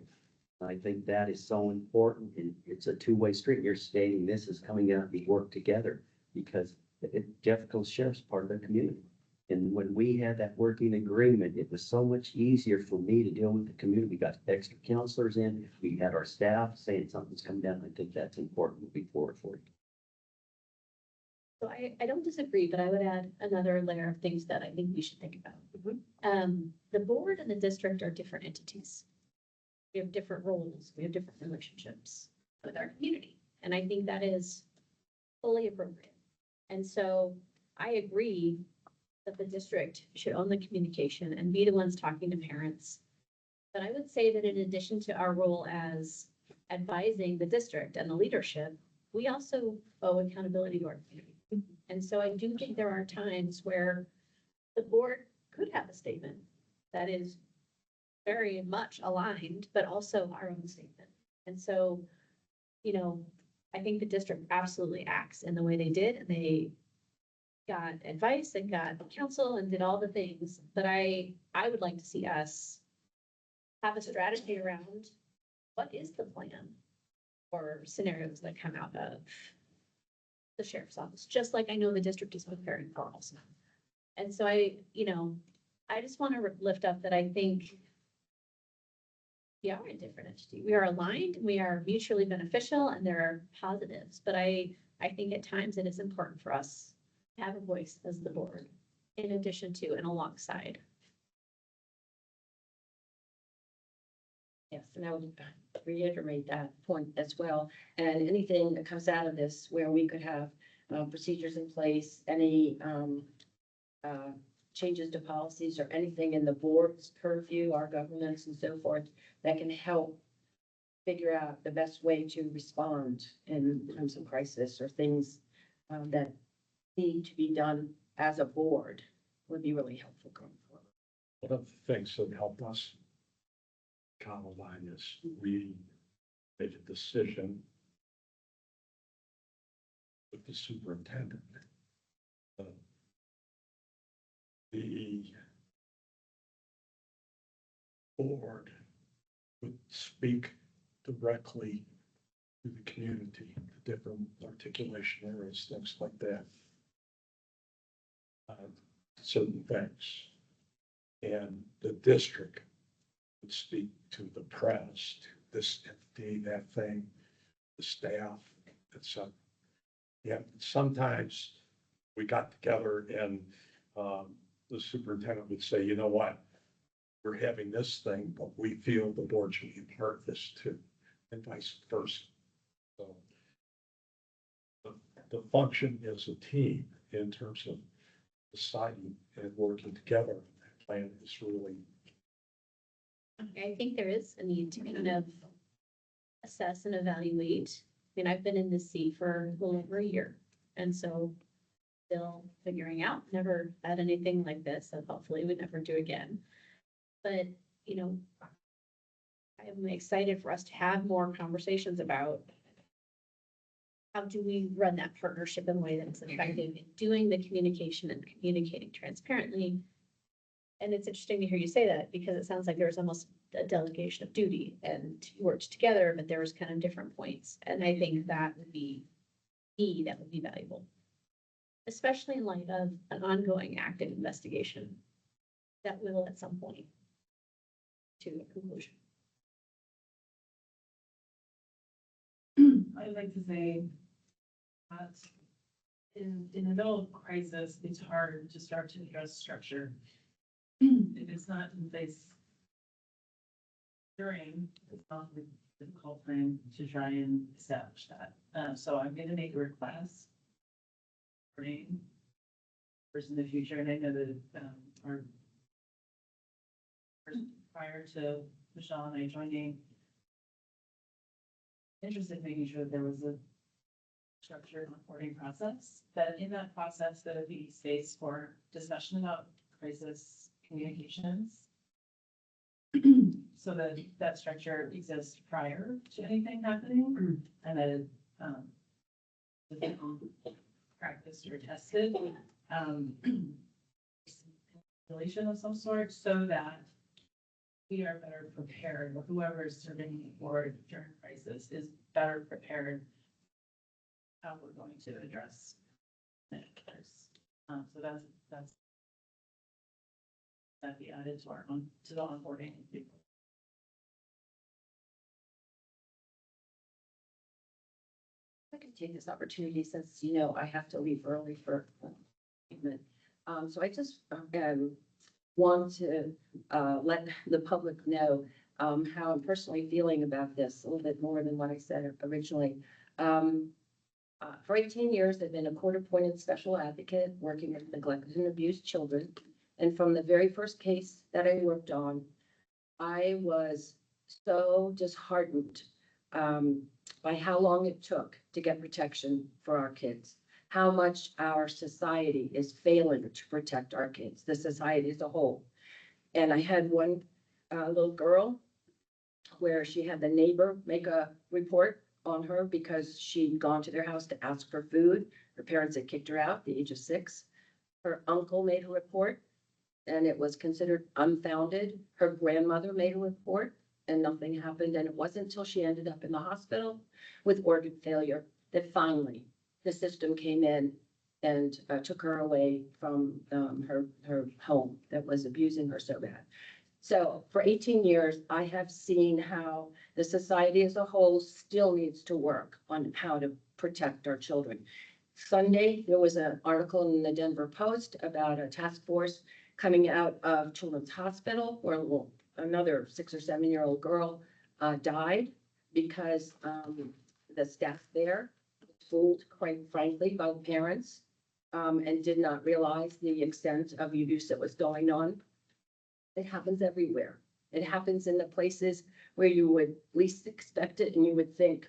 I think that is so important and it's a two-way street. You're stating this is coming out, we work together because Jeffco's Sheriff's part of the community. And when we had that working agreement, it was so much easier for me to deal with the community. We got extra counselors in, we had our staff saying something's coming down. I think that's important moving forward for you. So I don't disagree, but I would add another layer of things that I think we should think about. The board and the district are different entities. We have different roles, we have different relationships with our community. And I think that is fully appropriate. And so I agree that the district should own the communication and be the ones talking to parents. But I would say that in addition to our role as advising the district and the leadership, we also owe accountability to our community. And so I do think there are times where the board could have a statement that is very much aligned, but also our own statement. And so, I think the district absolutely acts in the way they did, and they got advice and got counsel and did all the things. But I would like to see us have a strategy around what is the plan for scenarios that come out of the sheriff's office, just like I know the district is preparing for also. And so I just want to lift up that I think we are a different entity. We are aligned, we are mutually beneficial, and there are positives. But I think at times it is important for us to have a voice as the board in addition to and alongside. Yes, and I would reiterate that point as well. And anything that comes out of this where we could have procedures in place, any changes to policies or anything in the board's purview, our governments and so forth, that can help figure out the best way to respond in times of crisis or things that need to be done as a board would be really helpful going forward. One of the things that helped us, Caroline, is we made a decision with the superintendent. The board would speak directly to the community, the different articulation areas, things like that. Certain things. And the district would speak to the press, to this entity, that thing, the staff, etc. Yeah, sometimes we got together and the superintendent would say, you know what? We're having this thing, but we feel the board should be part of this too, and vice versa. So the function as a team in terms of deciding and working together on that plan is really. I think there is a need to kind of assess and evaluate. I mean, I've been in this seat for a little over a year, and so still figuring out, never had anything like this, and hopefully we never do again. But, you know, I'm excited for us to have more conversations about how do we run that partnership in a way that's effective in doing the communication and communicating transparently. And it's interesting to hear you say that because it sounds like there's almost a delegation of duty and you worked together, but there was kind of different points. And I think that would be key, that would be valuable, especially in light of an ongoing active investigation that will at some point to a conclusion. I'd like to say that in the middle of crisis, it's hard to start to address structure. If it's not in place during, it's not a difficult time to try and establish that. So I'm gonna make a request for in the future, and I know that our prior to Michelle and I joining, interested in making sure that there was a structured reporting process, that in that process, there would be space for discussion about crisis communications. So that that structure exists prior to anything happening and that it, practiced or tested, relation of some sort so that we are better prepared, or whoever is serving the board during crisis is better prepared how we're going to address it. So that's that be added to our to the onboarding. I could take this opportunity since, you know, I have to leave early for appointment. So I just want to let the public know how I'm personally feeling about this, a little bit more than what I said originally. For 18 years, I've been a court-appointed special advocate working with neglected and abused children. And from the very first case that I worked on, I was so disheartened by how long it took to get protection for our kids, how much our society is failing to protect our kids, the society as a whole. And I had one little girl where she had the neighbor make a report on her because she'd gone to their house to ask for food. Her parents had kicked her out at the age of 6. Her uncle made a report and it was considered unfounded. Her grandmother made a report and nothing happened. And it wasn't until she ended up in the hospital with organ failure that finally the system came in and took her away from her home that was abusing her so bad. So for 18 years, I have seen how the society as a whole still needs to work on how to protect our children. Sunday, there was an article in the Denver Post about a task force coming out of Children's Hospital where another 6 or 7-year-old girl died because the staff there fooled, quite frankly, by the parents and did not realize the extent of the abuse that was going on. It happens everywhere. It happens in the places where you would least expect it and you would think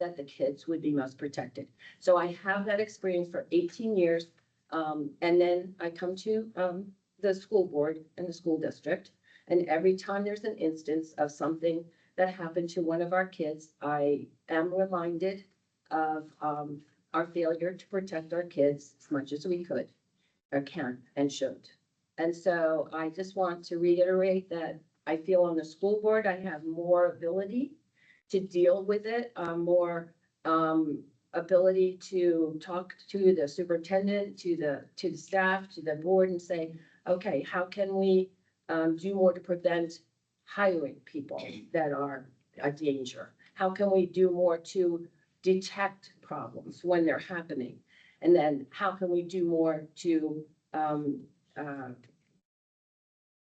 that the kids would be most protected. So I have that experience for 18 years. And then I come to the school board and the school district. And every time there's an instance of something that happened to one of our kids, I am reminded of our failure to protect our kids as much as we could, or can, and should. And so I just want to reiterate that I feel on the school board, I have more ability to deal with it, more ability to talk to the superintendent, to the staff, to the board and say, okay, how can we do more to prevent hiring people that are a danger? How can we do more to detect problems when they're happening? And then how can we do more to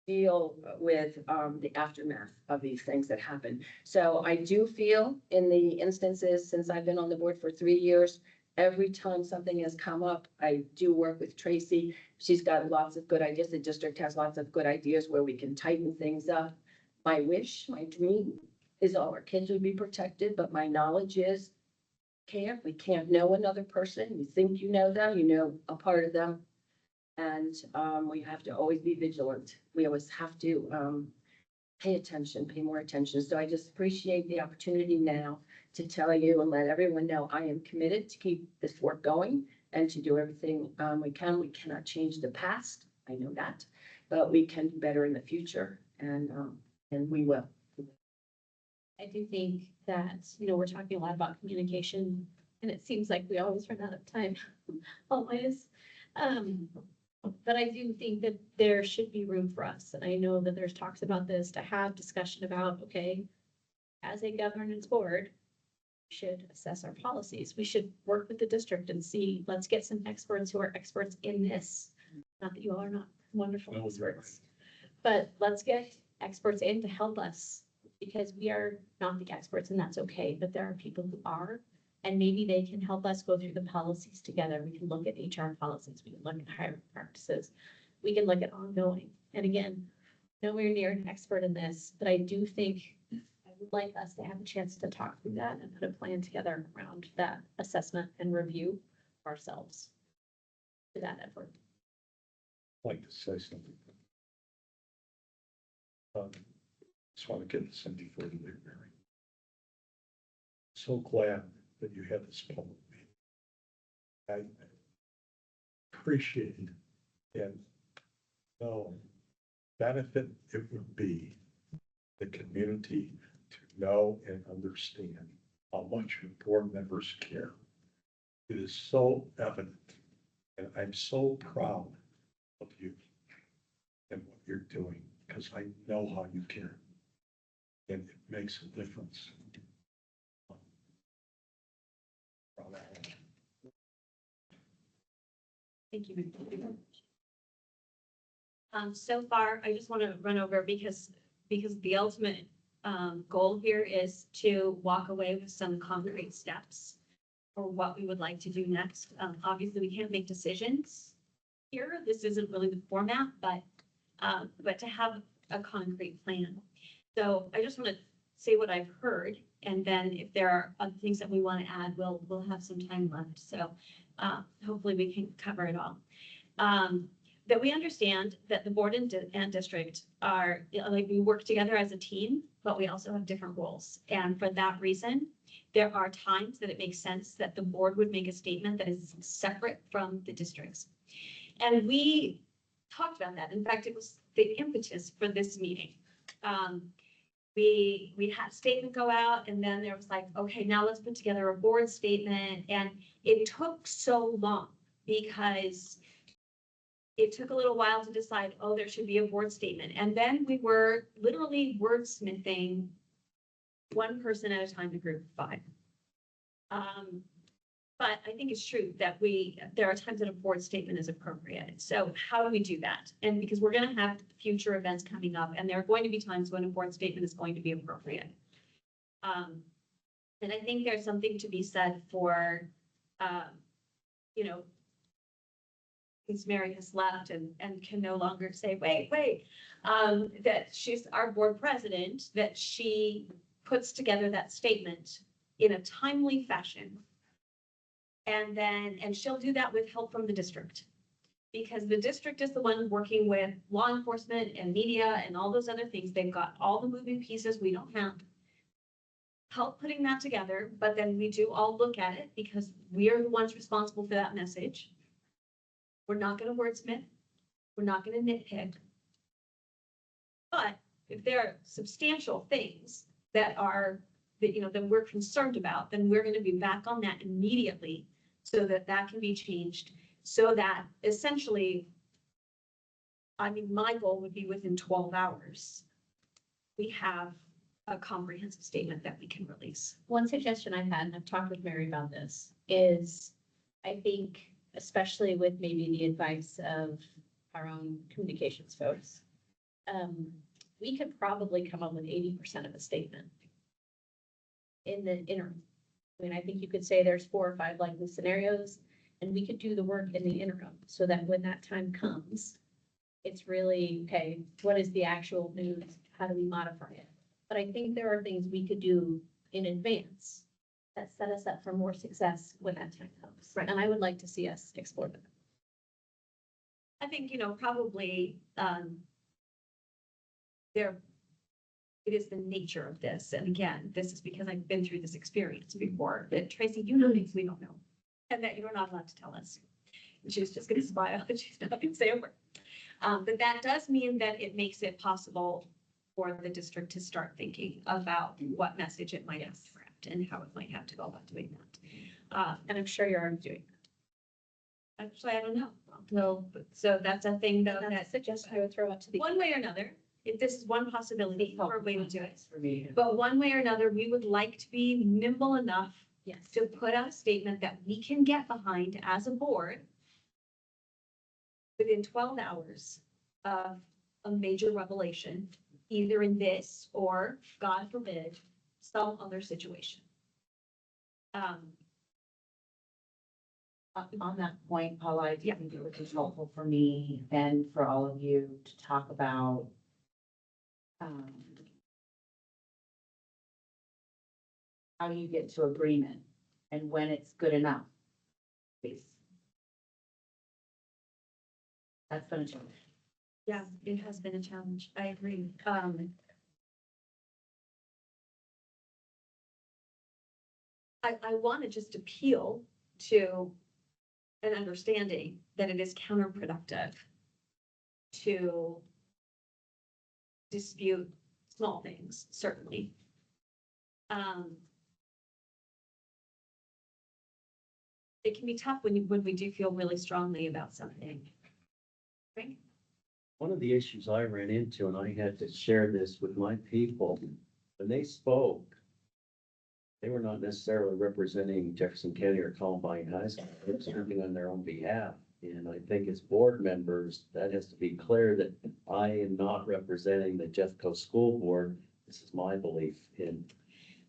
deal with the aftermath of these things that happen? So I do feel in the instances, since I've been on the board for 3 years, every time something has come up, I do work with Tracy. She's got lots of good ideas. The district has lots of good ideas where we can tighten things up. My wish, my dream is all our kids would be protected, but my knowledge is we can't know another person. You think you know them, you know a part of them. And we have to always be vigilant. We always have to pay attention, pay more attention. So I just appreciate the opportunity now to tell you and let everyone know I am committed to keep this work going and to do everything we can. We cannot change the past, I know that, but we can do better in the future, and we will. I do think that, we're talking a lot about communication and it seems like we always run out of time, always. But I do think that there should be room for us. And I know that there's talks about this to have discussion about, okay, as a governance board, we should assess our policies. We should work with the district and see, let's get some experts who are experts in this. Not that you all are not wonderful experts, but let's get experts in to help us because we are not the experts and that's okay. But there are people who are. And maybe they can help us go through the policies together. We can look at HR policies. We can look at hiring practices. We can look at ongoing. And again, nowhere near an expert in this, but I do think I would like us to have a chance to talk through that and put a plan together around that assessment and review ourselves to that effort. I'd like to say something. Just want to get this in before you leave, Mary. So glad that you had this public meeting. I appreciate and know benefit it would be the community to know and understand how much your board members care. It is so evident, and I'm so proud of you and what you're doing, because I know how you care. And it makes a difference. Thank you. So far, I just want to run over because the ultimate goal here is to walk away with some concrete steps for what we would like to do next. Obviously, we can't make decisions here. This isn't really the format, but to have a concrete plan. So I just want to say what I've heard, and then if there are other things that we want to add, we'll have some time left. So hopefully we can cover it all. That we understand that the board and district are, like, we work together as a team, but we also have different roles. And for that reason, there are times that it makes sense that the board would make a statement that is separate from the districts. And we talked about that. In fact, it was the impetus for this meeting. We had a statement go out, and then there was like, okay, now let's put together a board statement. And it took so long because it took a little while to decide, oh, there should be a board statement. And then we were literally wordsmithing one person at a time to group of 5. But I think it's true that there are times that a board statement is appropriate. So how do we do that? And because we're gonna have future events coming up, and there are going to be times when a board statement is going to be appropriate. And I think there's something to be said for, you know, since Mary has left and can no longer say, wait, that she's our board president, that she puts together that statement in a timely fashion. And she'll do that with help from the district. Because the district is the one working with law enforcement and media and all those other things. They've got all the moving pieces we don't have. Help putting that together, but then we do all look at it because we are the ones responsible for that message. We're not gonna wordsmith. We're not gonna nitpick. But if there are substantial things that that we're concerned about, then we're gonna be back on that immediately so that can be changed. So that essentially, my goal would be within 12 hours, we have a comprehensive statement that we can release. One suggestion I've had, and I've talked with Mary about this, is I think, especially with maybe the advice of our own communications folks, we could probably come up with 80% of a statement in the interim. I mean, I think you could say there's 4 or 5 likely scenarios, and we could do the work in the interim so that when that time comes, it's really, okay, what is the actual news? How do we modify it? But I think there are things we could do in advance that set us up for more success when that time comes. Right. And I would like to see us explore that. I think, probably, it is the nature of this. And again, this is because I've been through this experience before, that Tracy, you know things we don't know, and that you're not allowed to tell us. And she's just gonna smile and she's not gonna say a word. But that does mean that it makes it possible for the district to start thinking about what message it might have to craft and how it might have to go about doing that. And I'm sure you're already doing Actually, I don't know. No, so that's a thing though, that. That's that a suggestion I would throw out to the. one way or another, if this is one possibility for a way to do it. For me. But one way or another, we would like to be nimble enough Yes. to put out a statement that we can get behind as a board within 12 hours of a major revelation, either in this or, God forbid, some other situation. On that point, Paula, I Yeah. think it would be helpful for me and for all of you to talk about how you get to agreement and when it's good enough. Please. That's been a challenge. Yeah, it has been a challenge. I agree. I want to just appeal to an understanding that it is counterproductive to dispute small things, certainly. It can be tough when we do feel really strongly about something. Right? One of the issues I ran into, and I had to share this with my people, when they spoke, they were not necessarily representing Jefferson County or Columbine High School. They were speaking on their own behalf. And I think as board members, that has to be clear that I am not representing the Jeffco School Board. This is my belief in.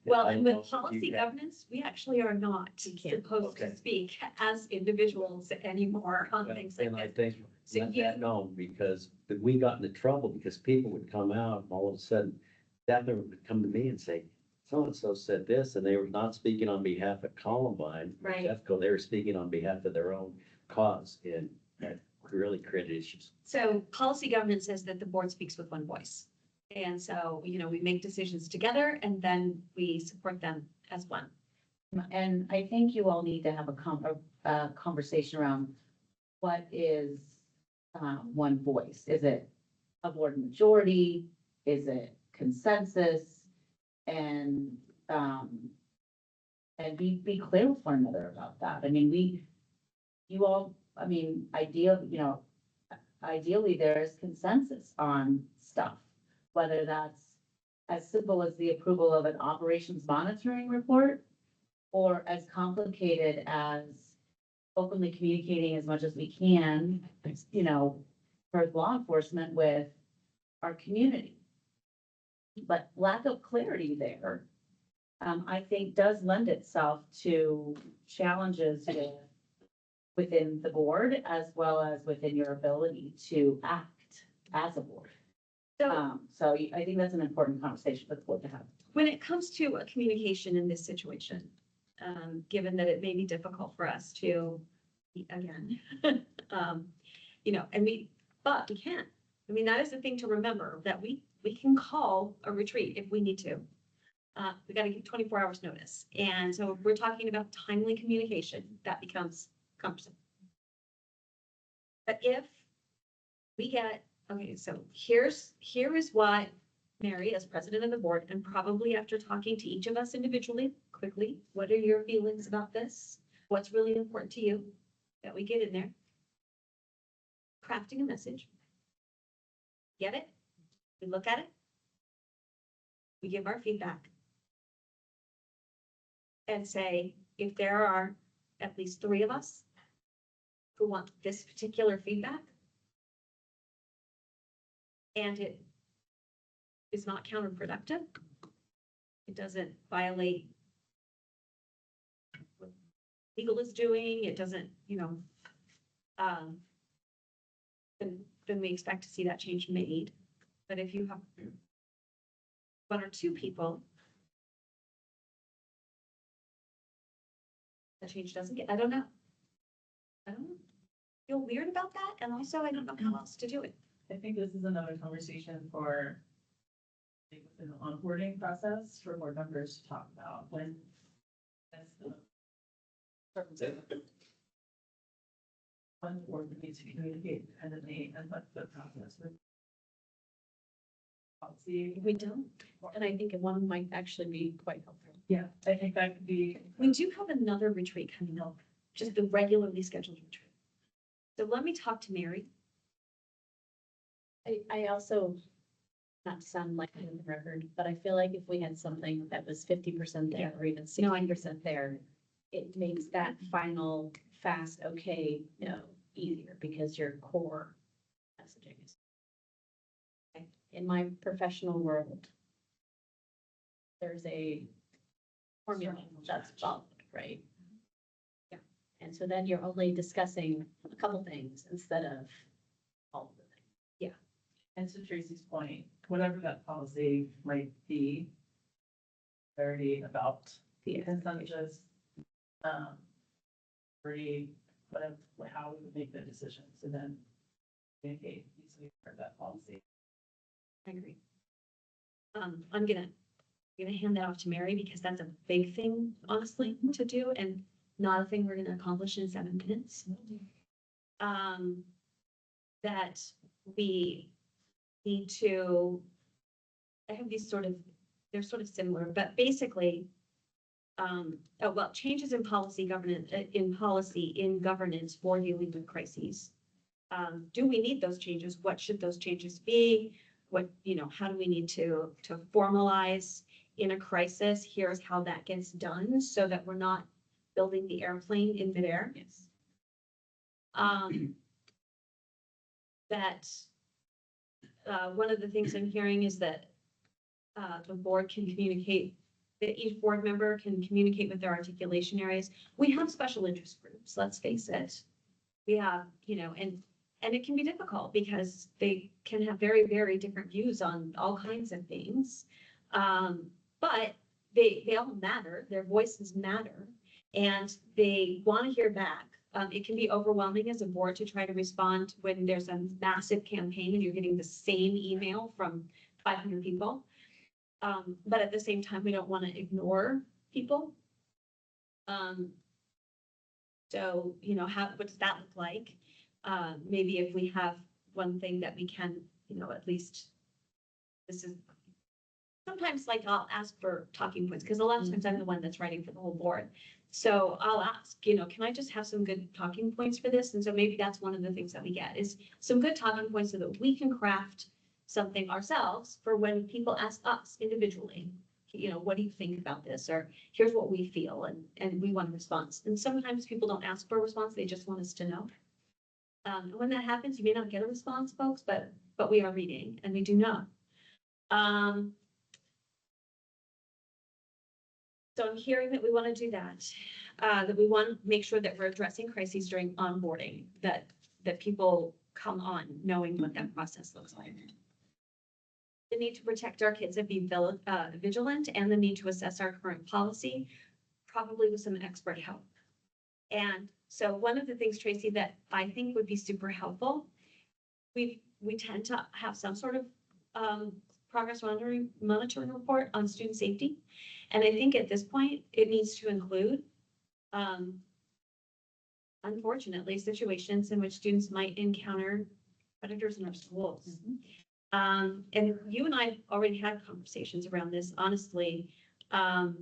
Well, I and don't know with if you policy have- governance, we actually are not You can't. supposed to Okay. speak as individuals anymore on Well, things like and I this. think, So let you- that known, because we got into trouble because people would come out and all of a sudden, staff member would come to me and say, so-and-so said this, and they were not speaking on behalf of Columbine. or Right. Jeffco, they were speaking on behalf of their own cause, and that really created issues. So policy governance says that the board speaks with one voice. And so, we make decisions together and then we support them as one. And I think you all need to have a conversation around what is one voice? Is it a board majority? Is it consensus? And be clear with one another about that. I mean, ideally there's consensus on stuff, whether that's as simple as the approval of an operations monitoring report or as complicated as openly communicating as much as we can, you know, for law enforcement with our community. But lack of clarity there, I think does lend itself to challenges within the board as well as within your ability to act as a board. So I think that's an important conversation for the board to have. When it comes to a communication in this situation, given that it may be difficult for us to, again, you know, but we can. I mean, that is the thing to remember, that we can call a retreat if we need to. We got to give 24 hours notice. And so if we're talking about timely communication, that becomes cumbersome. But if we get, okay, so here is what Mary, as president of the board, and probably after talking to each of us individually, quickly, what are your feelings about this? What's really important to you that we get in there? Crafting a message. Get it? We look at it. We give our feedback. And say, if there are at least 3 of us who want this particular feedback, and it is not counterproductive, it doesn't violate what legal is doing, it doesn't, you know, then we expect to see that change made. But if you have 1 or 2 people, that change doesn't get, I don't know. Feel weird about that, and also I don't know how else to do it. I think this is another conversation for like, within the onboarding process for board members to talk about when as the when the board needs to communicate independently and what the process with policy. We don't, and I think one might actually be quite helpful. Yeah, I think that could be. We do have another retreat coming up, just the regularly scheduled retreat. So let me talk to Mary. I also, not to sound like I'm in the record, but I feel like if we had something that was 50% there or even 60% there, it makes that final fast, okay, easier because your core messaging is. In my professional world, there's a formula that's followed, right? Yeah. And so then you're only discussing a couple things instead of all of the things. And to Tracy's point, whatever that policy might be, clarity about the consensus, how we would make the decisions, and then communicate easily for that policy. I agree. I'm gonna hand that off to Mary because that's a big thing, honestly, to do, and not a thing we're gonna accomplish in 7 minutes. That we need to, I have these they're sort of similar, but basically, changes in policy in governance for dealing with crises. Do we need those changes? What should those changes be? What, how do we need to formalize in a crisis? Here's how that gets done so that we're not building the airplane in midair. Yes. One of the things I'm hearing is that the board can communicate, that each board member can communicate with their articulation areas. We have special interest groups, let's face it. We have, and it can be difficult because they can have very, very different views on all kinds of things. But they all matter, their voices matter, and they want to hear back. It can be overwhelming as a board to try to respond when there's a massive campaign and you're getting the same email from 500 people. But at the same time, we don't want to ignore people. So, what does that look like? Maybe if we have one thing that we can, at least, this is sometimes like I'll ask for talking points because a lot of times I'm the one that's writing for the whole board. So I'll ask, can I just have some good talking points for this? And so maybe that's one of the things that we get is some good talking points so that we can craft something ourselves for when people ask us individually. what do you think about this? Or here's what we feel and we want a response. And sometimes people don't ask for a response, they just want us to know. And when that happens, you may not get a response, folks, but we are reading and we do know. So I'm hearing that we want to do that, that we want to make sure that we're addressing crises during onboarding, that people come on knowing what that process looks like. The need to protect our kids and be vigilant, and the need to assess our current policy, probably with some expert help. And so one of the things, Tracy, that I think would be super helpful, we tend to have some sort of progress monitoring report on student safety. And I think at this point, it needs to include, unfortunately, situations in which students might encounter predators in our schools. And you and I already had conversations around this, honestly. So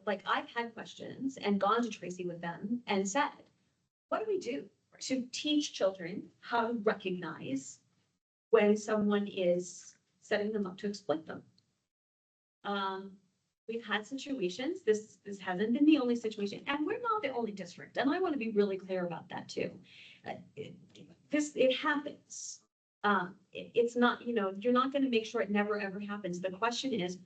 like I've had questions and gone to Tracy with them and said, what do we do to teach children how to recognize when someone is setting them up to exploit them? We've had situations, this hasn't been the only situation, and we're not the only district, and I want to be really clear about that too. It happens. It's not, you're not going to make sure it never, ever happens. The question is,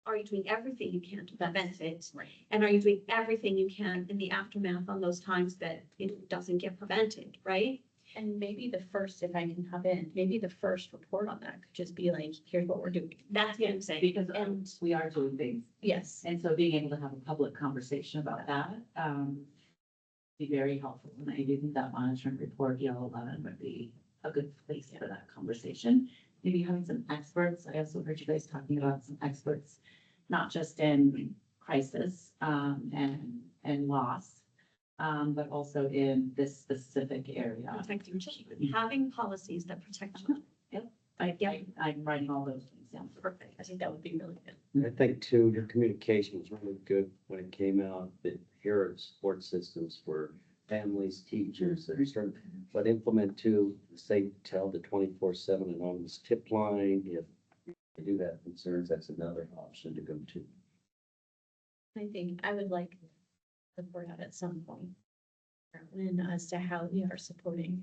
are you doing everything you can to prevent it? Right. And are you doing everything you can in the aftermath on those times that it doesn't get prevented, right? And maybe the first, if I can hop in, maybe the first report on that could just be like, here's what we're doing. That's what I'm saying. Because And we are doing things. Yes. And so being able to have a public conversation about that, be very helpful. And I do think that monitoring report, EL 11 would be a good place for that conversation. Maybe having some experts. I also heard you guys talking about some experts, not just in crisis, and loss, but also in this specific area. protecting children, having policies that protect children. I'm writing all those things down. Perfect. I think that would be really good. I think too, the communication was really good when it came out that here are support systems for families, teachers, that are certain, but implement too, say, tell the 24/7 anonymous tip line. If you do have concerns, that's another option to go to. I think I would like the board out at some point. And as to how we are supporting.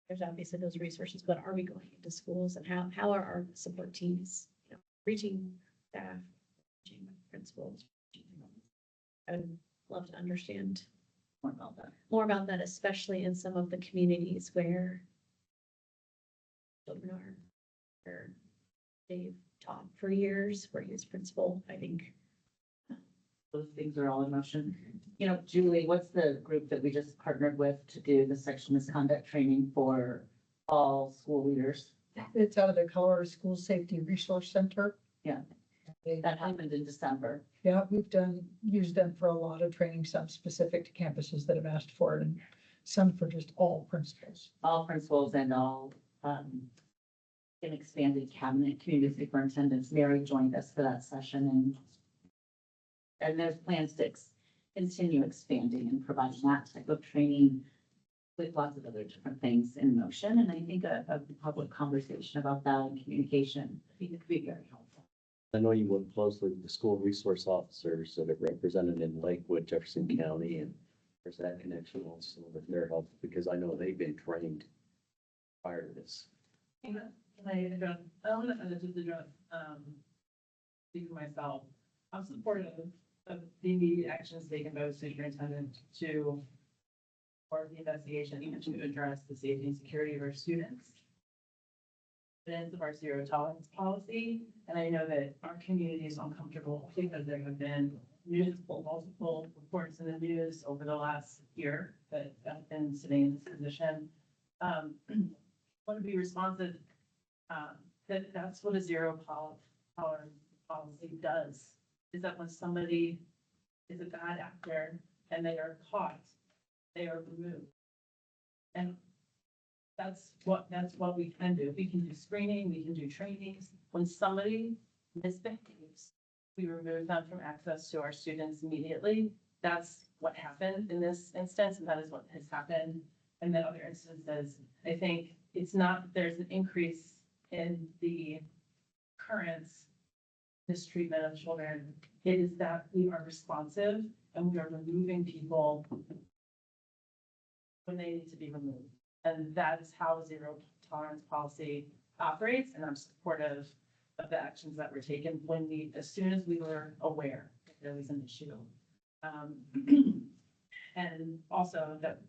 There's obviously those resources, but are we going into schools and how are our support teams, reaching staff, reaching principals? I would love to understand more about that, especially in some of the communities where children are, where they've taught for years, where he was principal. I think Those things are all in motion. Julie, what's the group that we just partnered with to do the sexual misconduct training for all school leaders? It's out of the Colorado School Safety Resource Center. Yeah. That happened in December. Yeah, we've used them for a lot of training, some specific to campuses that have asked for it, and some for just all principals. All principals and all, an expanded cabinet, community superintendents. Mary joined us for that session and there's plans to continue expanding and providing that type of training with lots of other different things in motion. And I think a public conversation about that and communication would be very helpful. I know you work closely with the school resource officers that are represented in Lakewood, Jefferson County, and there's that connection also with their help, because I know they've been trained prior to this. Can I address, I want to just address, speak for myself. I'm supportive of the immediate actions taken by the superintendent to support the investigation and to address the safety and security of our students. Evidence of our zero tolerance policy, and I know that our community is uncomfortable because there have been multiple reports in the news over the last year that I've been sitting in this position. Want to be responsive. That's what a zero tolerance policy does, is that when somebody is a bad actor and they are caught, they are removed. And that's what we can do. We can do screening, we can do trainings. When somebody misbehaves, we remove them from access to our students immediately. That's what happened in this instance, and that is what has happened in the other instances. I think it's not, there's an increase in the occurrence mistreatment of children. It is that we are responsive and we are removing people when they need to be removed. And that is how zero tolerance policy operates, and I'm supportive of the actions that were taken when as soon as we were aware that there was an issue. And also that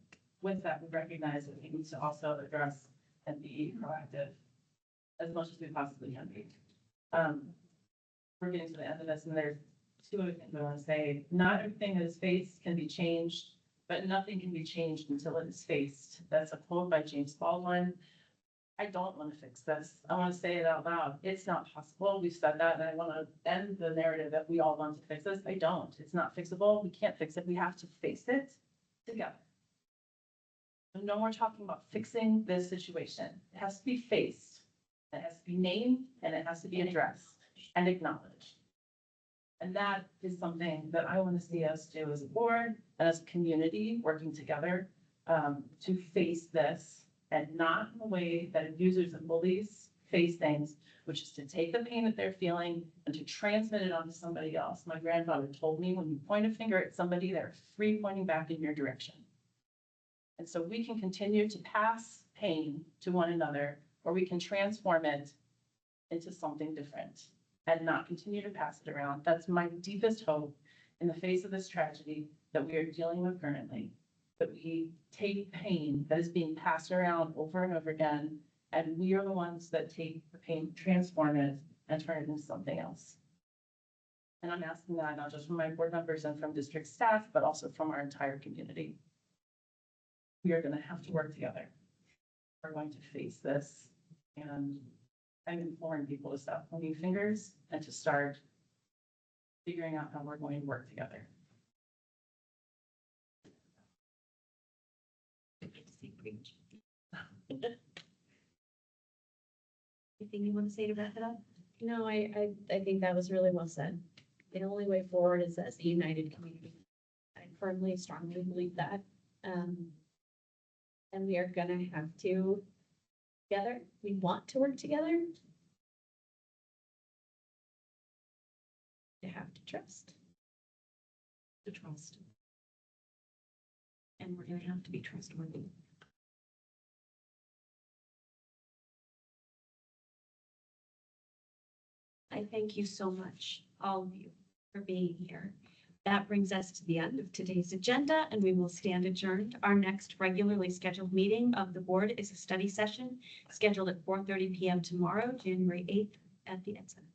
with that, we recognize that we need to also address and be proactive as much as we possibly can be. We're getting to the end of this, and there's two other things I want to say. Not everything that is faced can be changed, but nothing can be changed until it is faced. That's a quote by James Baldwin. I don't want to fix this. I want to say it out loud. It's not possible. We've said that, and I want to end the narrative that we all want to fix this. I don't. It's not fixable. We can't fix it. We have to face it together. So no more talking about fixing this situation. It has to be faced. It has to be named, and it has to be addressed and acknowledged. And that is something that I want to see us do as a board and as a community working together to face this, and not in the way that abusers and bullies face things, which is to take the pain that they're feeling and to transmit it onto somebody else. My grandfather told me, when you point a finger at somebody, there are 3 pointing back in your direction. And so we can continue to pass pain to one another, or we can transform it into something different and not continue to pass it around. That's my deepest hope in the face of this tragedy that we are dealing with currently, that we take pain that is being passed around over and over again, and we are the ones that take the pain, transform it, and turn it into something else. And I'm asking that not just from my board members and from district staff, but also from our entire community. We are going to have to work together. We're going to face this, and I'm imploring people to stop pointing fingers and to start figuring out how we're going to work together. Anything you want to say to wrap it up? No, I think that was really well said. The only way forward is as a united community. I firmly, strongly believe that. And we are gonna have to together. We want to work together. You have to trust. To trust. And we're going to have to be trustworthy. I thank you so much, all of you, for being here. That brings us to the end of today's agenda, and we will stand adjourned. Our next regularly scheduled meeting of the board is a study session scheduled at 4:30 p.m. tomorrow, January 8th at the Ed Center.